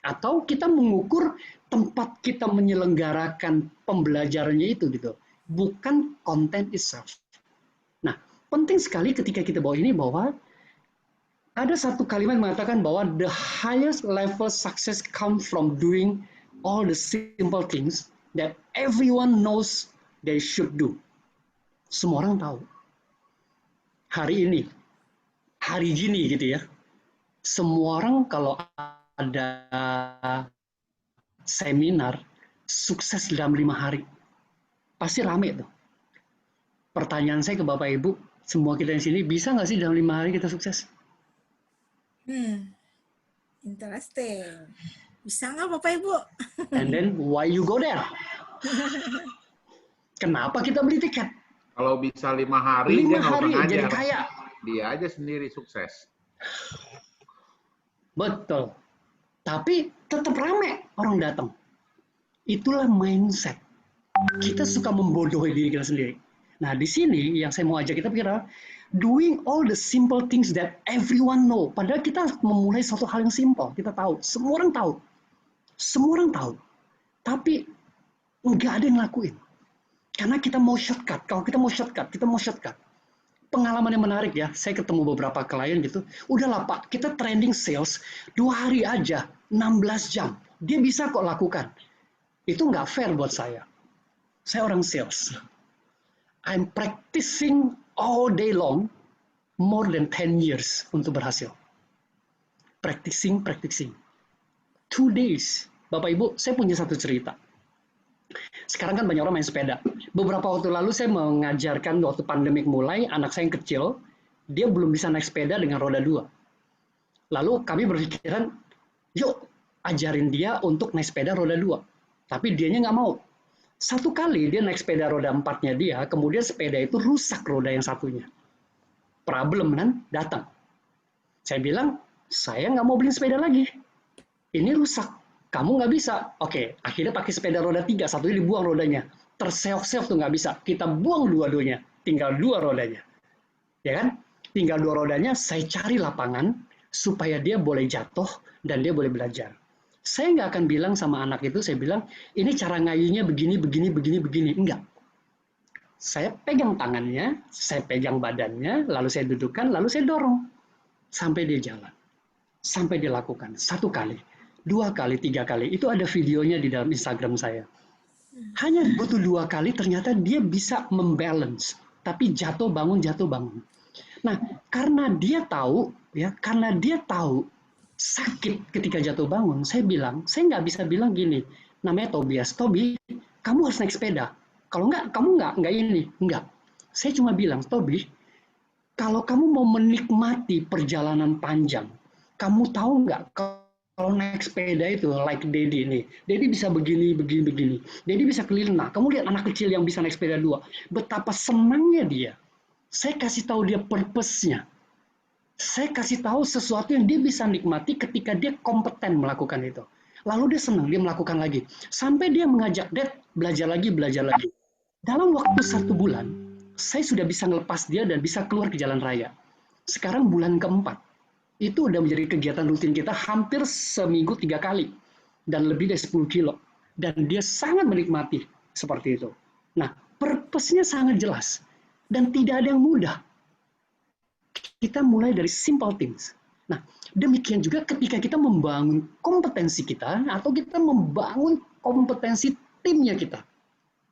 Atau kita mengukur tempat kita menyelenggarakan pembelajarannya itu gitu. Bukan content itself. Nah, penting sekali ketika kita bawa ini bahwa ada satu kalimat mengatakan bahwa the highest level success comes from doing all the simple things that everyone knows they should do. Semua orang tahu. Hari ini, hari gini gitu ya, semua orang kalau ada seminar sukses dalam 5 hari, pasti rame tuh. Pertanyaan saya ke Bapak Ibu, semua kita di sini, bisa nggak sih dalam 5 hari kita sukses? Interesting. Bisa nggak Bapak Ibu? And then why you go there? Kenapa kita beli tiket? Kalau bisa 5 hari, 5 dia nggak hari usah ngajar. jadi kaya. Dia aja sendiri sukses. Betul. Tapi tetap rame orang datang. Itulah mindset. Kita suka membodohi diri kita sendiri. Nah, di sini yang saya mau ajak kita pikir adalah doing all the simple things that everyone know. Padahal kita memulai suatu hal yang simple. Kita tahu, semua orang tahu. Semua orang tahu. Tapi nggak ada yang lakuin. Karena kita mau shortcut. Kalau kita mau shortcut, kita mau shortcut. Pengalaman yang menarik ya, saya ketemu beberapa klien gitu, udahlah Pak, kita trending sales 2 hari aja, 16 jam. Dia bisa kok lakukan. Itu nggak fair buat saya. Saya orang sales. I'm practicing all day long, more than 10 years untuk berhasil. Practicing. 2 days. Bapak Ibu, saya punya satu cerita. Sekarang kan banyak orang main sepeda. Beberapa waktu lalu saya mengajarkan waktu pandemik mulai, anak saya yang kecil, dia belum bisa naik sepeda dengan roda 2. Lalu kami berpikiran, yuk ajarin dia untuk naik sepeda roda 2. Tapi dianya nggak mau. Satu kali dia naik sepeda roda 4-nya dia, kemudian sepeda itu rusak roda yang satunya. Problem kan datang. Saya bilang, saya nggak mau beli sepeda lagi. Ini rusak. Kamu nggak bisa. Oke, akhirnya pakai sepeda roda 3, satunya dibuang rodanya. Terseok-seok tuh nggak bisa. Kita buang dua-duanya. Tinggal 2 rodanya. Ya kan? Tinggal 2 rodanya, saya cari lapangan supaya dia boleh jatuh dan dia boleh belajar. Saya nggak akan bilang sama anak itu, saya bilang, ini cara ngayunya begini. Enggak. Saya pegang tangannya, saya pegang badannya, lalu saya dudukkan, lalu saya dorong. Sampai dia jalan. Sampai dia lakukan. 1 kali. 2 kali, 3 kali, itu ada videonya di dalam Instagram saya. Hanya butuh 2 kali, ternyata dia bisa membalance, tapi jatuh bangun. Nah, karena dia tahu sakit ketika jatuh bangun, saya nggak bisa bilang gini, namanya Tobias, Tobi, kamu harus naik sepeda. Kalau nggak, kamu nggak ini, nggak. Saya cuma bilang, Tobi, kalau kamu mau menikmati perjalanan panjang, kamu tahu nggak? Kalau kalau naik sepeda itu, like Dedi nih, Dedi bisa begini. Dedi bisa keliling. Nah, kamu lihat anak kecil yang bisa naik sepeda 2, betapa senangnya dia. Saya kasih tahu dia purpose-nya. Saya kasih tahu sesuatu yang dia bisa nikmati ketika dia kompeten melakukan itu. Lalu dia senang, dia melakukan lagi. Sampai dia mengajak Dad belajar lagi. Dalam waktu 1 bulan, saya sudah bisa ngelepas dia dan bisa keluar ke jalan raya. Sekarang bulan keempat, itu udah menjadi kegiatan rutin kita hampir seminggu 3 kali. Dan lebih dari 10 kilo. Dan dia sangat menikmati seperti itu. Nah, purpose-nya sangat jelas. Dan tidak ada yang mudah. Kita mulai dari simple things. Nah, demikian juga ketika kita membangun kompetensi kita atau kita membangun kompetensi timnya kita.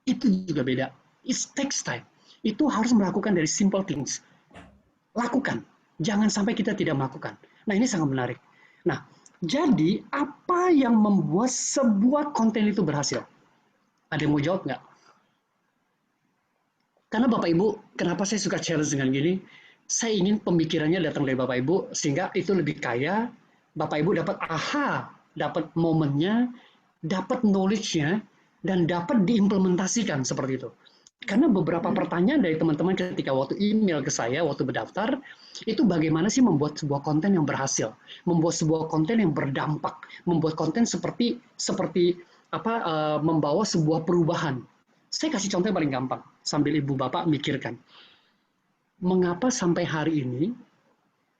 Itu juga beda. It takes time. Itu harus melakukan dari simple things. Lakukan. Jangan sampai kita tidak melakukan. Nah, ini sangat menarik. Nah, jadi apa yang membuat sebuah konten itu berhasil? Ada yang mau jawab nggak? Karena Bapak Ibu, kenapa saya suka challenge dengan gini? Saya ingin pemikirannya datang dari Bapak Ibu, sehingga itu lebih kaya, Bapak Ibu dapat dapat momennya, dapat knowledge-nya, dan dapat diimplementasikan seperti itu. Karena beberapa pertanyaan dari teman-teman ketika waktu email ke saya, waktu berdaftar, itu bagaimana sih membuat sebuah konten yang berhasil, membuat sebuah konten yang berdampak, membuat konten seperti membawa sebuah perubahan. Saya kasih contoh yang paling gampang, sambil Ibu Bapak mikirkan. Mengapa sampai hari ini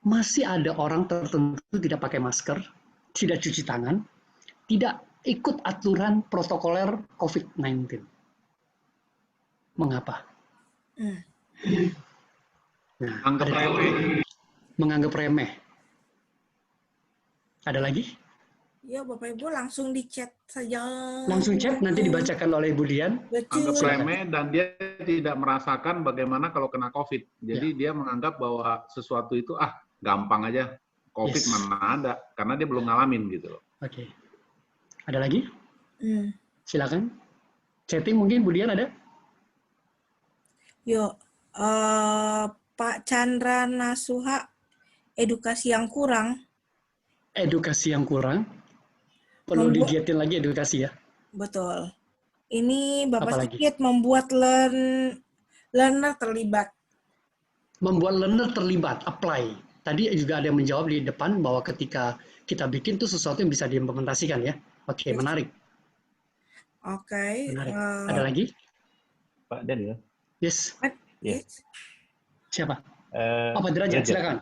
masih ada orang tertentu tidak pakai masker, tidak cuci tangan, tidak ikut aturan protokoler COVID-19? Mengapa? Nah, menganggap remeh. Ada lagi? Ya, Bapak Ibu langsung di chat saja. Langsung chat, nanti dibacakan oleh Ibu Dian. Anggap remeh dan dia tidak merasakan bagaimana kalau kena COVID. Jadi dia menganggap bahwa sesuatu itu gampang aja. COVID mana ada, karena dia belum ngalamin gitu loh. Oke. Ada lagi? Silakan. Chatting mungkin Bu Dian ada? Yuk, Pak Chandra Nasuha, edukasi yang kurang. Edukasi yang kurang. Perlu digiatin lagi edukasi ya. Betul. Ini Bapak sedikit membuat learner terlibat. Membuat learner terlibat, apply. Tadi juga ada yang menjawab di depan bahwa ketika kita bikin itu sesuatu yang bisa diimplementasikan ya. Oke, menarik. Oke. Menarik. Ada lagi? Pak Daniel. Yes. Yes. Siapa? Pak Derajat, silakan.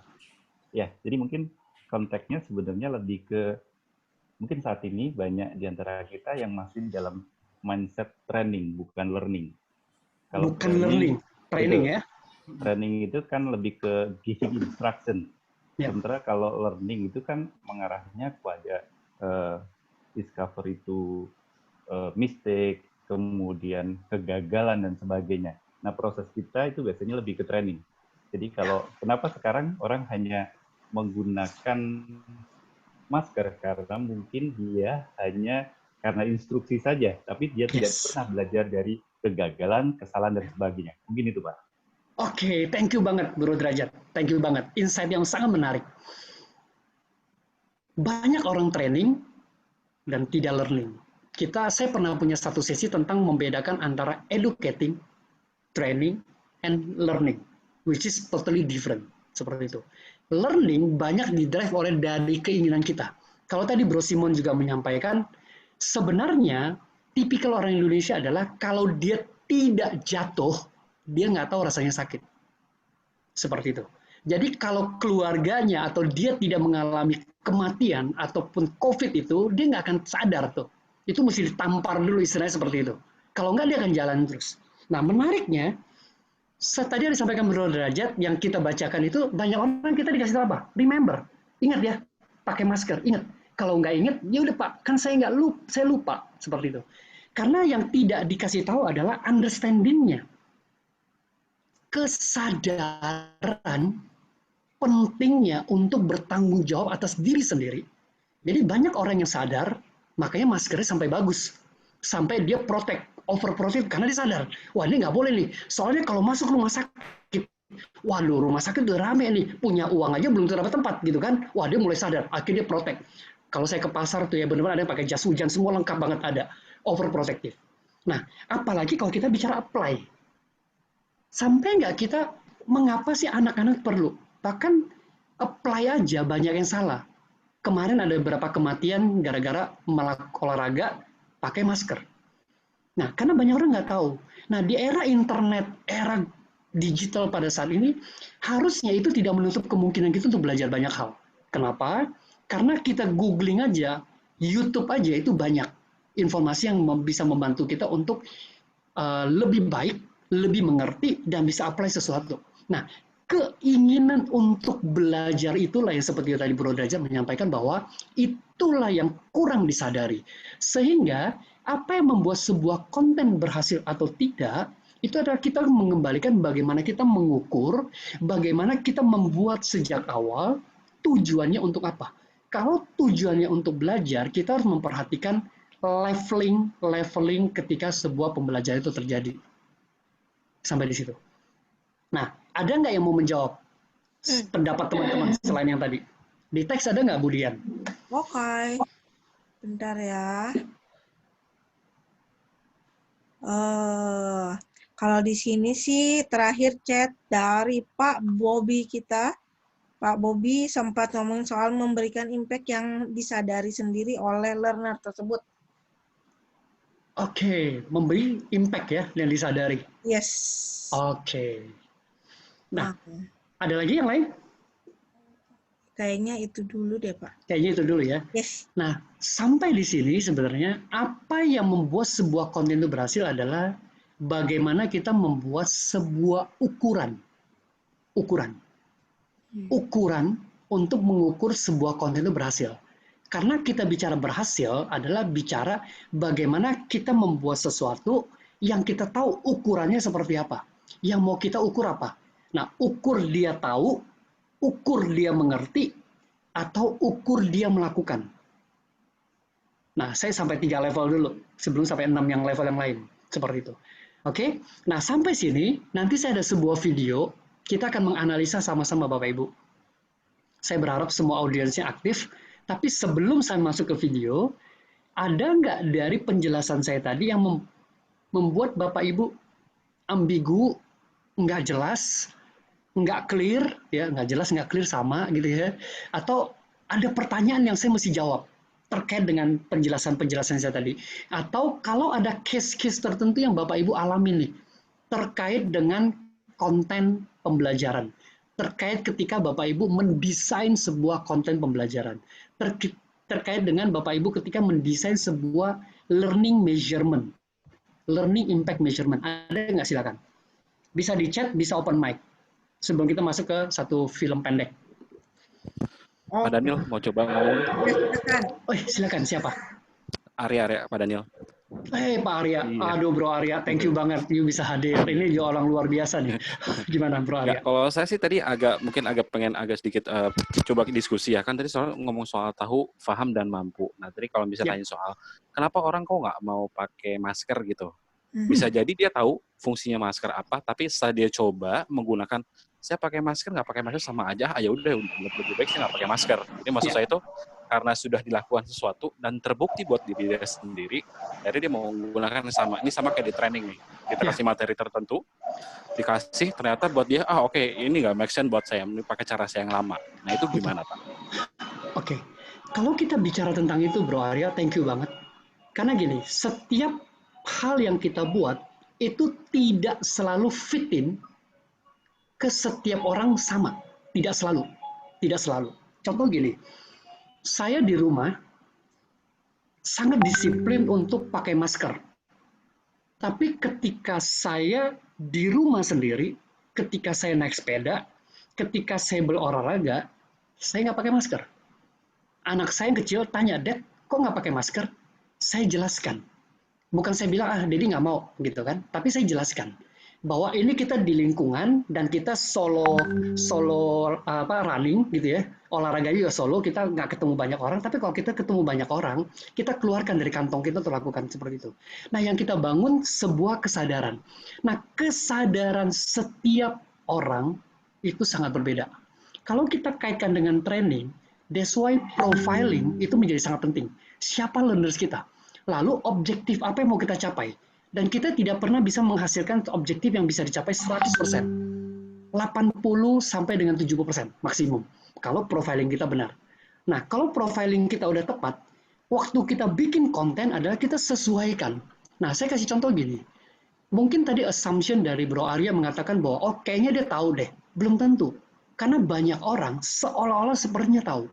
Ya, jadi mungkin konteksnya sebenarnya lebih ke mungkin saat ini banyak di antara kita yang masih dalam mindset training, bukan learning. Kalau bukan training ya. Training itu kan lebih ke giving instruction. Sementara kalau learning itu kan mengarahnya kepada discover itu mistake, kemudian kegagalan dan sebagainya. Nah, proses kita itu biasanya lebih ke training. Jadi kenapa sekarang orang hanya menggunakan masker karena mungkin dia hanya karena instruksi saja, tapi dia tidak pernah belajar dari kegagalan, kesalahan, dan sebagainya. Mungkin itu, Pak. Oke, thank you banget, Bro Derajat. Thank you banget. Insight yang sangat menarik. Banyak orang training dan tidak learning. Saya pernah punya satu sesi tentang membedakan antara educating, training, and learning, which is totally different. Seperti itu. Learning banyak didrive oleh dari keinginan kita. Kalau tadi Bro Simon juga menyampaikan, sebenarnya tipikal orang Indonesia adalah kalau dia tidak jatuh, dia nggak tahu rasanya sakit. Seperti itu. Jadi kalau keluarganya atau dia tidak mengalami kematian ataupun COVID itu, dia nggak akan sadar tuh. Itu mesti ditampar dulu istilahnya seperti itu. Kalau nggak dia akan jalan terus. Nah menariknya, tadi yang disampaikan Bro Derajat, yang kita bacakan itu banyak orang kita dikasih tahu apa? Remember, ingat ya, pakai masker, ingat. Kalau nggak ingat, ya udah Pak, kan saya lupa seperti itu. Karena yang tidak dikasih tahu adalah understanding-nya, kesadaran pentingnya untuk bertanggung jawab atas diri sendiri. Jadi banyak orang yang sadar, makanya maskernya sampai bagus, sampai dia overprotect karena dia sadar, wah ini nggak boleh nih, soalnya kalau masuk rumah sakit, waduh rumah sakit udah rame nih, punya uang aja belum dapat tempat gitu kan, wah dia mulai sadar, akhirnya dia protect. Kalau saya ke pasar tuh ya benar-benar ada yang pakai jas hujan, semua lengkap banget ada. Overprotective. Nah, apalagi kalau kita bicara apply. Sampai nggak kita, mengapa sih anak-anak perlu? Bahkan apply aja banyak yang salah. Kemarin ada beberapa kematian gara-gara olahraga pakai masker. Nah, karena banyak orang nggak tahu. Nah, di era internet, era digital pada saat ini, harusnya itu tidak menutup kemungkinan kita untuk belajar banyak hal. Kenapa? Karena kita googling aja, YouTube aja itu banyak informasi yang bisa membantu kita untuk lebih baik, lebih mengerti, dan bisa apply sesuatu. Nah, keinginan untuk belajar itulah yang seperti tadi Bro Derajat menyampaikan bahwa itulah yang kurang disadari. Sehingga apa yang membuat sebuah konten berhasil atau tidak, itu adalah kita mengembalikan bagaimana kita mengukur, bagaimana kita membuat sejak awal, tujuannya untuk apa. Kalau tujuannya untuk belajar, kita harus memperhatikan leveling ketika sebuah pembelajaran itu terjadi. Sampai di situ. Nah, ada nggak yang mau menjawab pendapat teman-teman selain yang tadi? Di teks ada nggak, Bu Dian? Oke. Bentar ya. Kalau di sini sih terakhir chat dari Pak Bobby kita. Pak Bobby sempat ngomong soal memberikan impact yang disadari sendiri oleh learner tersebut. Oke, memberi impact ya yang disadari. Yes. Oke. Nah, ada lagi yang lain? Kayaknya itu dulu deh, Pak. Kayaknya itu dulu ya. Yes. Nah, sampai di sini sebenarnya apa yang membuat sebuah konten itu berhasil adalah bagaimana kita membuat sebuah ukuran untuk mengukur sebuah konten itu berhasil. Karena kita bicara berhasil adalah bicara bagaimana kita membuat sesuatu yang kita tahu ukurannya seperti apa. Yang mau kita ukur apa. Nah, ukur dia tahu, ukur dia mengerti, atau ukur dia melakukan. Nah, saya sampai 3 level dulu, sebelum sampai 6 yang level yang lain. Seperti itu. Oke? Nah, sampai sini, nanti saya ada sebuah video, kita akan menganalisa sama-sama Bapak Ibu. Saya berharap semua audiensnya aktif, tapi sebelum saya masuk ke video, ada nggak dari penjelasan saya tadi yang membuat Bapak Ibu ambigu, nggak jelas, nggak clear, ya nggak jelas, nggak clear sama gitu ya, atau ada pertanyaan yang saya mesti jawab terkait dengan penjelasan-penjelasan saya tadi, atau kalau ada case-case tertentu yang Bapak Ibu alami nih terkait dengan konten pembelajaran, terkait ketika Bapak Ibu mendesain sebuah konten pembelajaran, terkait dengan Bapak Ibu ketika mendesain sebuah learning measurement, learning impact measurement, ada nggak silakan? Bisa di chat, bisa open mic. Sebelum kita masuk ke satu film pendek. Pak Daniel mau coba ngomong? Silakan. Oh, silakan. Siapa? Arya, Pak Daniel. Pak Arya. Iya. Aduh, Bro Arya. Thank you banget. You bisa hadir. Ini juga orang luar biasa nih. Gimana, Bro Arya? Ya, kalau saya sih tadi mungkin pengen sedikit coba diskusi ya. Kan tadi soal ngomong soal tahu, paham, dan mampu. Nah, tadi kalau bisa tanya soal, kenapa orang kok nggak mau pakai masker gitu? Bisa jadi dia tahu fungsinya masker apa, tapi setelah dia coba menggunakan, saya pakai masker nggak pakai masker sama aja, ya udah lebih baik saya nggak pakai masker. Jadi maksud saya itu karena sudah dilakukan sesuatu dan terbukti buat diri dia sendiri, jadi dia mau menggunakan sama. Ini sama kayak di training nih, kita kasih materi tertentu, dikasih ternyata buat dia, oke, ini nggak make sense buat saya, ini pakai cara saya yang lama. Nah itu gimana Pak? Oke, kalau kita bicara tentang itu Bro Arya, thank you banget. Karena gini, setiap hal yang kita buat itu tidak selalu fit in ke setiap orang sama. Tidak selalu. Contoh gini, saya di rumah sangat disiplin untuk pakai masker. Tapi ketika saya di rumah sendiri, ketika saya naik sepeda, ketika saya berolahraga, saya nggak pakai masker. Anak saya yang kecil tanya, Dad, kok nggak pakai masker? Saya jelaskan. Bukan saya bilang, Dedi nggak mau, gitu kan. Tapi saya jelaskan bahwa ini kita di lingkungan dan kita solo running gitu ya, olahraga juga solo, kita nggak ketemu banyak orang. Tapi kalau kita ketemu banyak orang, kita keluarkan dari kantong kita untuk lakukan seperti itu. Nah, yang kita bangun sebuah kesadaran. Nah, kesadaran setiap orang itu sangat berbeda. Kalau kita kaitkan dengan training, That's why profiling itu menjadi sangat penting. Siapa learners kita? Lalu objektif apa yang mau kita capai? Dan kita tidak pernah bisa menghasilkan objektif yang bisa dicapai 100%. 80 sampai dengan 70% maksimum. Kalau profiling kita benar. Nah, kalau profiling kita udah tepat, waktu kita bikin konten adalah kita sesuaikan. Nah, saya kasih contoh gini. Mungkin tadi assumption dari Bro Arya mengatakan bahwa, oh kayaknya dia tahu deh. Belum tentu. Karena banyak orang seolah-olah sepertinya tahu.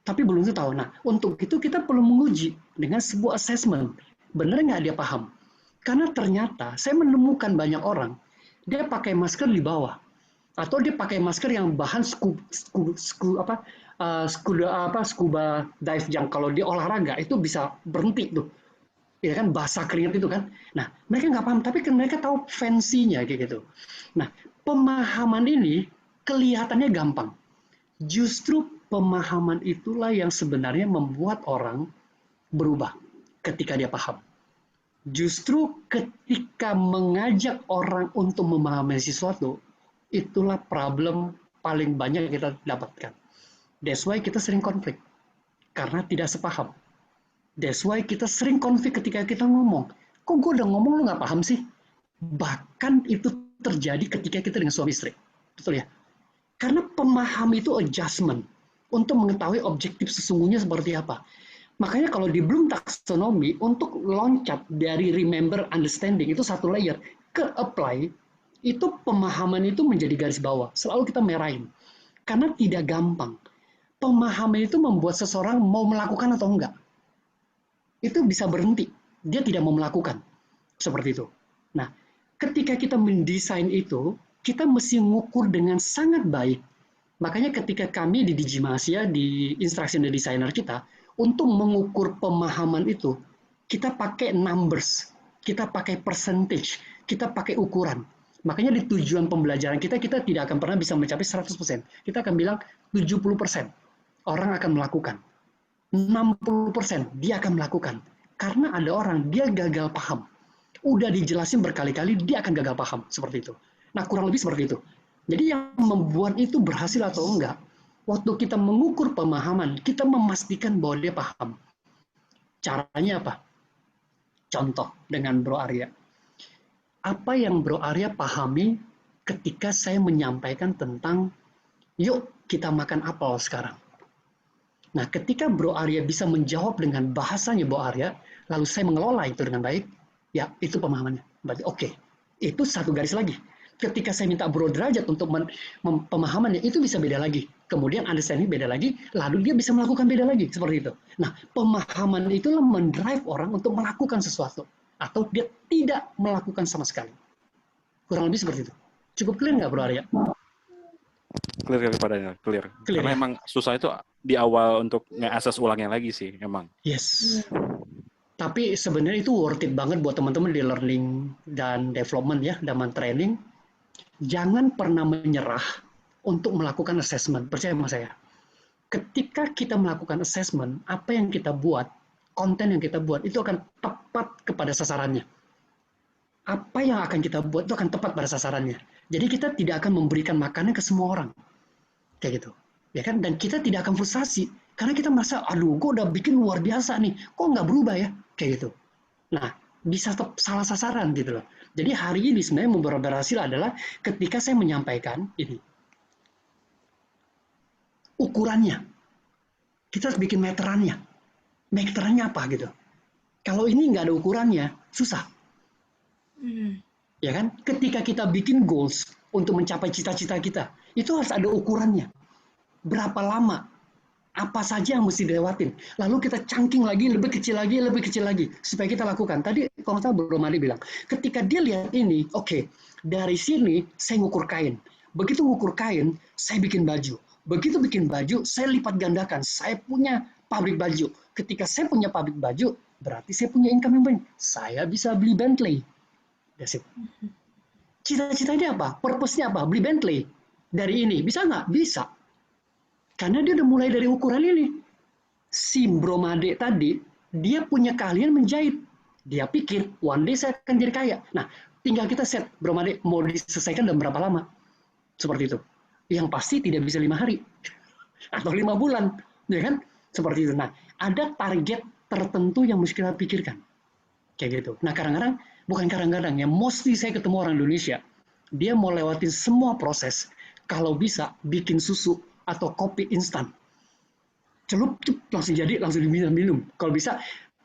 Tapi belum tentu tahu. Nah, untuk itu kita perlu menguji dengan sebuah assessment. Benar nggak dia paham? Karena ternyata saya menemukan banyak orang, dia pakai masker di bawah. Atau dia pakai masker yang bahan scuba dive yang kalau dia olahraga itu bisa berhenti tuh. Ya kan, basah keringat itu kan. Nah, mereka nggak paham, tapi mereka tahu fancy-nya kayak gitu. Nah, pemahaman ini kelihatannya gampang. Justru pemahaman itulah yang sebenarnya membuat orang berubah ketika dia paham. Justru ketika mengajak orang untuk memahami sesuatu, itulah problem paling banyak yang kita dapatkan. That's why kita sering konflik. Karena tidak sepaham. That's why kita sering konflik ketika kita ngomong. Kok gue udah ngomong lu nggak paham sih? Bahkan itu terjadi ketika kita dengan suami istri. Betul ya? Karena pemaham itu adjustment untuk mengetahui objektif sesungguhnya seperti apa. Makanya kalau di Bloom Taxonomy, untuk loncat dari remember, understanding, itu satu layer, ke apply, itu pemahaman itu menjadi garis bawah. Selalu kita merahin. Karena tidak gampang. Pemahaman itu membuat seseorang mau melakukan atau enggak. Itu bisa berhenti. Dia tidak mau melakukan. Seperti itu. Nah, ketika kita mendesain itu, kita mesti ngukur dengan sangat baik. Makanya ketika kami di Digimasia, di Instruction Designer kita, untuk mengukur pemahaman itu, kita pakai numbers, kita pakai percentage, kita pakai ukuran. Makanya di tujuan pembelajaran kita tidak akan pernah bisa mencapai 100%. Kita akan bilang 70% orang akan melakukan. 60% dia akan melakukan. Karena ada orang, dia gagal paham. Udah dijelasin berkali-kali, dia akan gagal paham. Seperti itu. Nah, kurang lebih seperti itu. Jadi yang membuat itu berhasil atau enggak, waktu kita mengukur pemahaman, kita memastikan bahwa dia paham. Caranya apa? Contoh dengan Bro Arya. Apa yang Bro Arya pahami ketika saya menyampaikan tentang, yuk kita makan apel sekarang. Nah, ketika Bro Arya bisa menjawab dengan bahasanya Bro Arya, lalu saya mengelola itu dengan baik, ya itu pemahamannya. Berarti oke, itu satu garis lagi. Ketika saya minta Bro Derajat untuk pemahamannya, itu bisa beda lagi. Kemudian understanding beda lagi, lalu dia bisa melakukan beda lagi, seperti itu. Nah, pemahaman itulah mendrive orang untuk melakukan sesuatu. Atau dia tidak melakukan sama sekali. Kurang lebih seperti itu. Cukup clear nggak, Bro Arya? Clear padanya, clear. Karena ya? emang susah itu di awal untuk nge-assess ulangnya lagi sih, emang. Yes. Tapi sebenarnya itu worth it banget buat teman-teman di learning dan development ya, dan training. Jangan pernah menyerah untuk melakukan assessment. Percaya sama saya. Ketika kita melakukan assessment, apa yang kita buat, konten yang kita buat, itu akan tepat kepada sasarannya. Apa yang akan kita buat itu akan tepat pada sasarannya. Jadi kita tidak akan memberikan makanan ke semua orang. Kayak gitu. Ya kan? Dan kita tidak akan frustasi. Karena kita merasa, aduh, gue udah bikin luar biasa nih. Kok nggak berubah ya? Kayak gitu. Nah, bisa salah sasaran gitu loh. Jadi hari ini sebenarnya yang berhasil adalah ketika saya menyampaikan ini. Ukurannya. Kita harus bikin meterannya. Meterannya apa gitu. Kalau ini nggak ada ukurannya, susah. Ya kan? Ketika kita bikin goals untuk mencapai cita-cita kita, itu harus ada ukurannya. Berapa lama? Apa saja yang mesti dilewatin? Lalu kita cangking lagi, lebih kecil lagi, supaya kita lakukan. Tadi kalau nggak salah Bro Madi bilang, ketika dia lihat ini, oke, dari sini saya ngukur kain. Begitu ngukur kain, saya bikin baju. Begitu bikin baju, saya lipat gandakan. Saya punya pabrik baju. Ketika saya punya pabrik baju, berarti saya punya income yang banyak. Saya bisa beli Bentley. That's it. Cita-citanya apa? Purpose-nya apa? Beli Bentley. Dari ini. Bisa nggak? Bisa. Karena dia udah mulai dari ukuran ini. Si Bro Made tadi, dia punya keahlian menjahit. Dia pikir, one day saya akan jadi kaya. Nah, tinggal kita set, Bro Made, mau diselesaikan dalam berapa lama? Seperti itu. Yang pasti tidak bisa 5 hari. Atau 5 bulan. ya kan? Seperti itu. Nah, ada target tertentu yang mesti kita pikirkan, kayak gitu. Nah, bukan kadang-kadang ya, mostly saya ketemu orang Indonesia, dia mau lewatin semua proses, kalau bisa bikin susu atau kopi instan, celup, langsung jadi, langsung diminum. Kalau bisa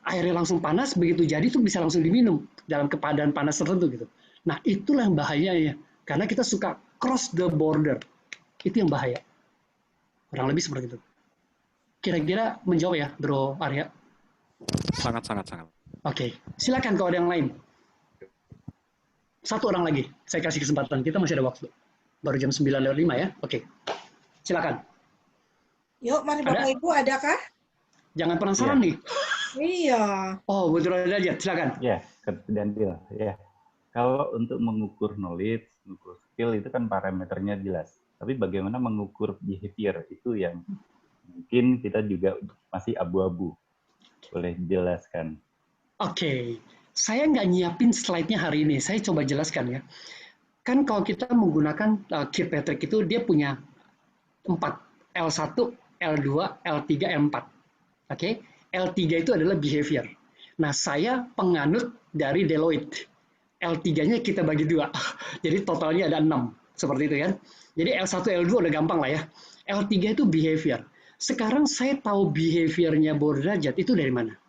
airnya langsung panas, begitu jadi tuh bisa langsung diminum dalam keadaan panas tertentu gitu. Nah, itulah yang bahayanya, karena kita suka cross the border, itu yang bahaya. Kurang lebih seperti itu. Kira-kira menjawab ya, Bro Arya? Sangat. Oke, silakan kalau ada yang lain. Satu orang lagi, saya kasih kesempatan. Kita masih ada waktu. Baru jam 9:05 ya. Oke, silakan. Yuk, mari Bapak Ibu, adakah? Jangan penasaran nih. Iya. Oh, Bu Derajat, silakan. Ya, dan ya. Kalau untuk mengukur knowledge, mengukur skill itu kan parameternya jelas. Tapi bagaimana mengukur behavior itu yang mungkin kita juga masih abu-abu. Boleh dijelaskan? Oke, saya nggak nyiapin slide-nya hari ini. Saya coba jelaskan ya. Kan kalau kita menggunakan Kirkpatrick itu dia punya 4, L1, L2, L3, L4. Oke, L3 itu adalah behavior. Nah, saya penganut dari Deloitte. L3-nya kita bagi 2. Jadi totalnya ada 6. Seperti itu kan. Jadi L1, L2 udah gampang lah ya. L3 itu behavior. Sekarang saya tahu behavior-nya Bu Derajat itu dari mana?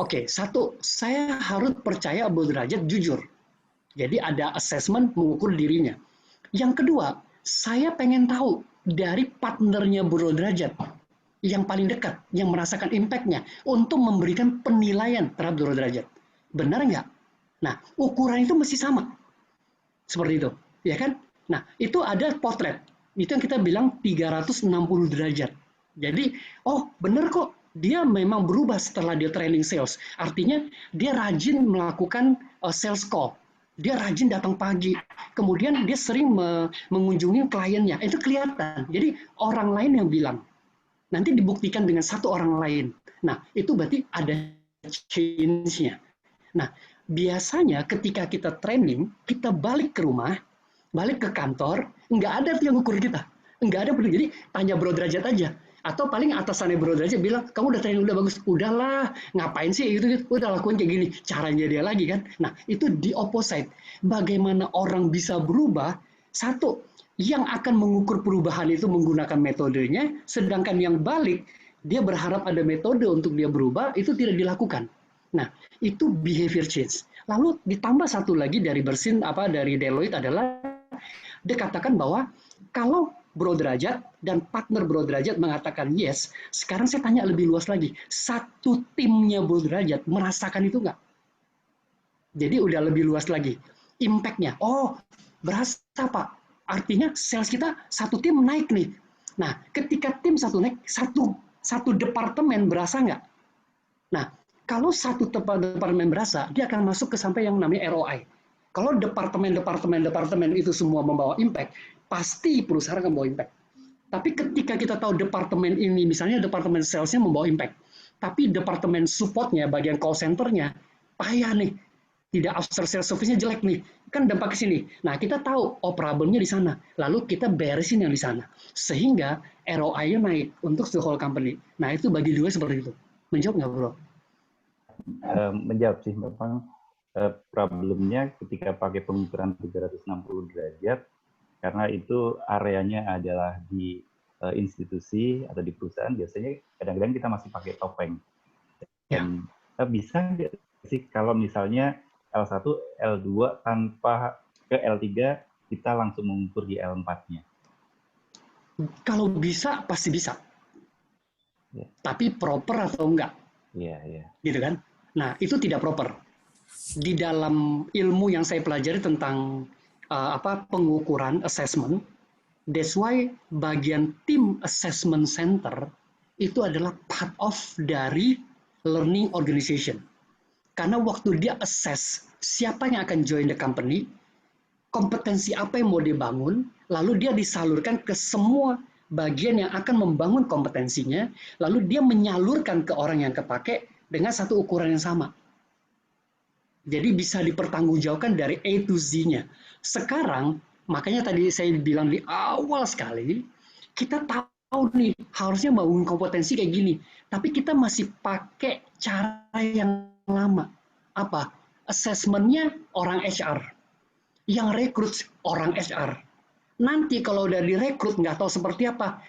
Oke, satu, saya harus percaya Bu Derajat jujur. Jadi ada assessment mengukur dirinya. Yang kedua, saya pengen tahu dari partnernya Bu Derajat yang paling dekat, yang merasakan impact-nya untuk memberikan penilaian terhadap Bu Derajat. Benar nggak? Nah, ukuran itu mesti sama. Seperti itu, ya kan? Nah, itu ada potret. Itu yang kita bilang 360 derajat. Jadi, oh benar kok, dia memang berubah setelah dia training sales. Artinya, dia rajin melakukan sales call. Dia rajin datang pagi. Kemudian dia sering mengunjungi kliennya. Itu kelihatan. Jadi, orang lain yang bilang. Nanti dibuktikan dengan satu orang lain. Nah, itu berarti ada change-nya. Nah, biasanya ketika kita training, kita balik ke rumah, balik ke kantor, nggak ada tuh yang ukur kita. Nggak ada perlu. Jadi, tanya Bro Derajat aja. Atau paling atasannya Bro Derajat bilang, kamu udah training, udah bagus. Udahlah, ngapain sih gitu, udah lakuin kayak gini. Caranya dia lagi kan. Nah, itu di opposite. Bagaimana orang bisa berubah, satu, yang akan mengukur perubahan itu menggunakan metodenya, sedangkan yang balik, dia berharap ada metode untuk dia berubah, itu tidak dilakukan. Nah, itu behavior change. Lalu ditambah satu lagi dari dari Deloitte adalah dikatakan bahwa kalau Bro Derajat dan partner Bro Derajat mengatakan yes, sekarang saya tanya lebih luas lagi. Satu timnya Bro Derajat merasakan itu nggak? Jadi udah lebih luas lagi. Impact-nya. Oh, berasa Pak. Artinya sales kita satu tim naik nih. Nah, ketika tim satu naik, satu departemen berasa nggak? Nah, kalau satu departemen berasa, dia akan masuk ke sampai yang namanya ROI. Kalau departemen itu semua membawa impact, pasti perusahaan akan membawa impact. Tapi ketika kita tahu departemen ini, misalnya departemen salesnya membawa impact, tapi departemen supportnya, bagian call centernya, payah nih, tidak after sales service-nya jelek nih, kan dampak ke sini. Nah, kita tahu problem-nya di sana, lalu kita beresin yang di sana, sehingga ROI-nya naik untuk the whole company. Nah, itu bagi dua seperti itu. Menjawab nggak, Bro? Menjawab sih, memang problemnya ketika pakai pengukuran 360 derajat, karena itu areanya adalah di institusi atau di perusahaan, biasanya kadang-kadang kita masih pakai topeng. Dan bisa nggak sih kalau misalnya L1, L2 tanpa ke L3, kita langsung mengukur di L4-nya? Kalau bisa, pasti bisa. Tapi proper atau enggak? Gitu kan? Nah, itu tidak proper. Di dalam ilmu yang saya pelajari tentang pengukuran, assessment, that's why bagian tim assessment center itu adalah part of dari learning organization. Karena waktu dia assess siapa yang akan join the company, kompetensi apa yang mau dibangun, lalu dia disalurkan ke semua bagian yang akan membangun kompetensinya, lalu dia menyalurkan ke orang yang kepake dengan satu ukuran yang sama. Jadi bisa dipertanggungjawabkan dari A to Z-nya. Sekarang, makanya tadi saya bilang di awal sekali, kita tahu nih harusnya bangun kompetensi kayak gini, tapi kita masih pakai cara yang lama. Apa? Assessment-nya orang HR, yang rekrut orang HR. Nanti kalau udah direkrut nggak tahu seperti apa,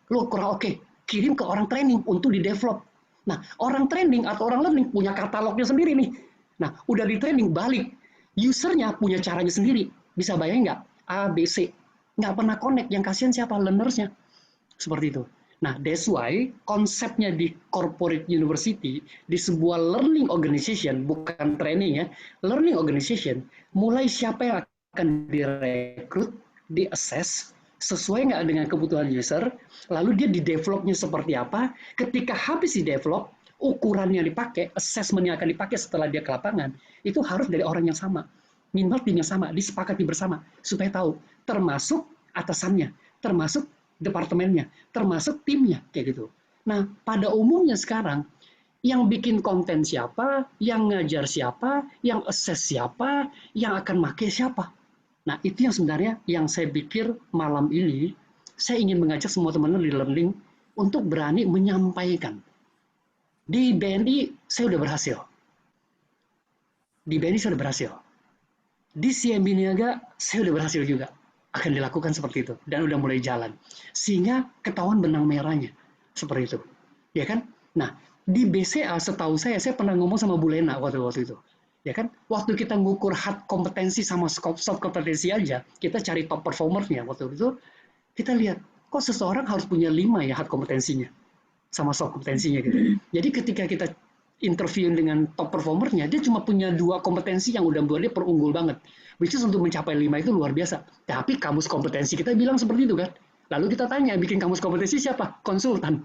lu kurang oke, kirim ke orang training untuk di-develop. Nah, orang training atau orang learning punya katalognya sendiri nih. Nah, udah di training balik, usernya punya caranya sendiri. Bisa bayangin nggak? A, B, C. Nggak pernah connect, yang kasihan siapa? Learners-nya. Seperti itu. Nah, that's why konsepnya di corporate university, di sebuah learning organization, bukan training ya, learning organization, mulai siapa yang akan direkrut, di-assess, sesuai nggak dengan kebutuhan user, lalu dia di-developnya seperti apa, ketika habis di-develop, ukuran yang dipakai, assessment yang akan dipakai setelah dia ke lapangan, itu harus dari orang yang sama, minimal tim yang sama, disepakati bersama, supaya tahu, termasuk atasannya, termasuk departemennya, termasuk timnya, kayak gitu. Nah, pada umumnya sekarang, yang bikin konten siapa, yang ngajar siapa, yang assess siapa, yang akan make siapa. Nah, itu yang sebenarnya yang saya pikir malam ini, saya ingin mengajak semua teman-teman di learning untuk berani menyampaikan. Di BNI, saya udah berhasil. Di BNI saya udah berhasil. Di CMB Niaga, saya udah berhasil juga. Akan dilakukan seperti itu. Dan udah mulai jalan. Sehingga ketahuan benang merahnya. Seperti itu. Ya kan? Nah, di BCA setahu saya pernah ngomong sama Bu Lena waktu itu. Ya kan? Waktu kita ngukur hard kompetensi sama soft kompetensi aja, kita cari top performer-nya waktu itu, kita lihat, kok seseorang harus punya 5 ya hard kompetensinya sama soft kompetensinya gitu. Jadi ketika kita interview dengan top performer-nya, dia cuma punya 2 kompetensi yang udah buat dia perunggul banget. Which is untuk mencapai 5 itu luar biasa. Tapi kamus kompetensi kita bilang seperti itu kan. Lalu kita tanya, bikin kamus kompetensi siapa? Konsultan.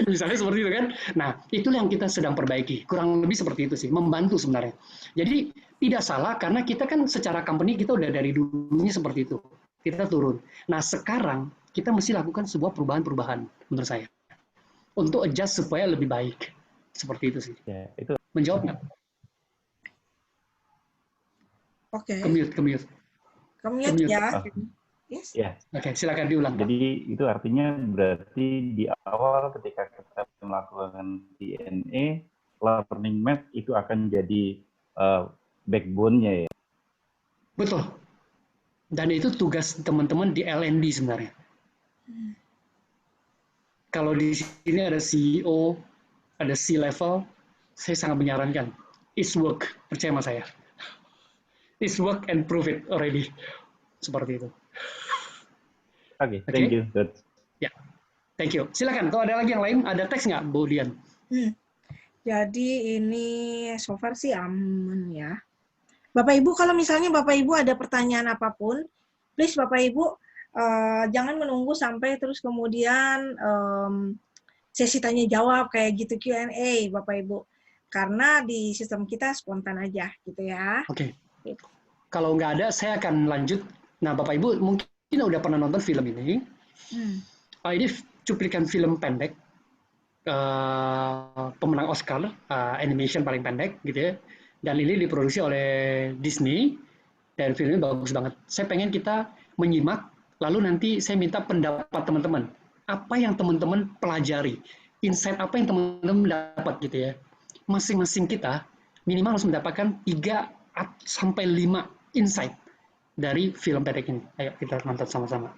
Misalnya seperti itu kan. Nah, itulah yang kita sedang perbaiki. Kurang lebih seperti itu sih, membantu sebenarnya. Jadi tidak salah karena kita kan secara company kita udah dari dulunya seperti itu. Kita turun. Nah, sekarang kita mesti lakukan sebuah perubahan-perubahan menurut saya. Untuk adjust supaya lebih baik. Seperti itu sih. Ya, itu. Menjawab nggak? Oke. Kemute ya. Yes. Ya. Oke, silakan diulang. Jadi itu artinya berarti di awal ketika kita melakukan DNA, learning map itu akan jadi backbone-nya ya. Betul. Dan itu tugas teman-teman di L&D sebenarnya. Kalau di sini ada CEO, ada C-level, saya sangat menyarankan. It's work, percaya sama saya. It's work and prove it already. Seperti itu. Oke, thank you. Ya, thank you. Silakan, kalau ada lagi yang lain, ada teks nggak, Bu Dian? Jadi ini so far sih aman ya. Bapak Ibu, kalau misalnya Bapak Ibu ada pertanyaan apapun, please Bapak Ibu jangan menunggu sampai terus kemudian sesi tanya jawab kayak gitu Q&A Bapak Ibu. Karena di sistem kita spontan aja gitu ya. Oke. Kalau nggak ada, saya akan lanjut. Nah, Bapak Ibu mungkin udah pernah nonton film ini. Ini cuplikan film pendek, pemenang Oscar, animation paling pendek gitu ya. Dan ini diproduksi oleh Disney, dan filmnya bagus banget. Saya pengen kita menyimak, lalu nanti saya minta pendapat teman-teman. Apa yang teman-teman pelajari, insight apa yang teman-teman dapat gitu ya. Masing-masing kita minimal harus mendapatkan 3-5 insight dari film pendek ini. Ayo kita nonton sama-sama.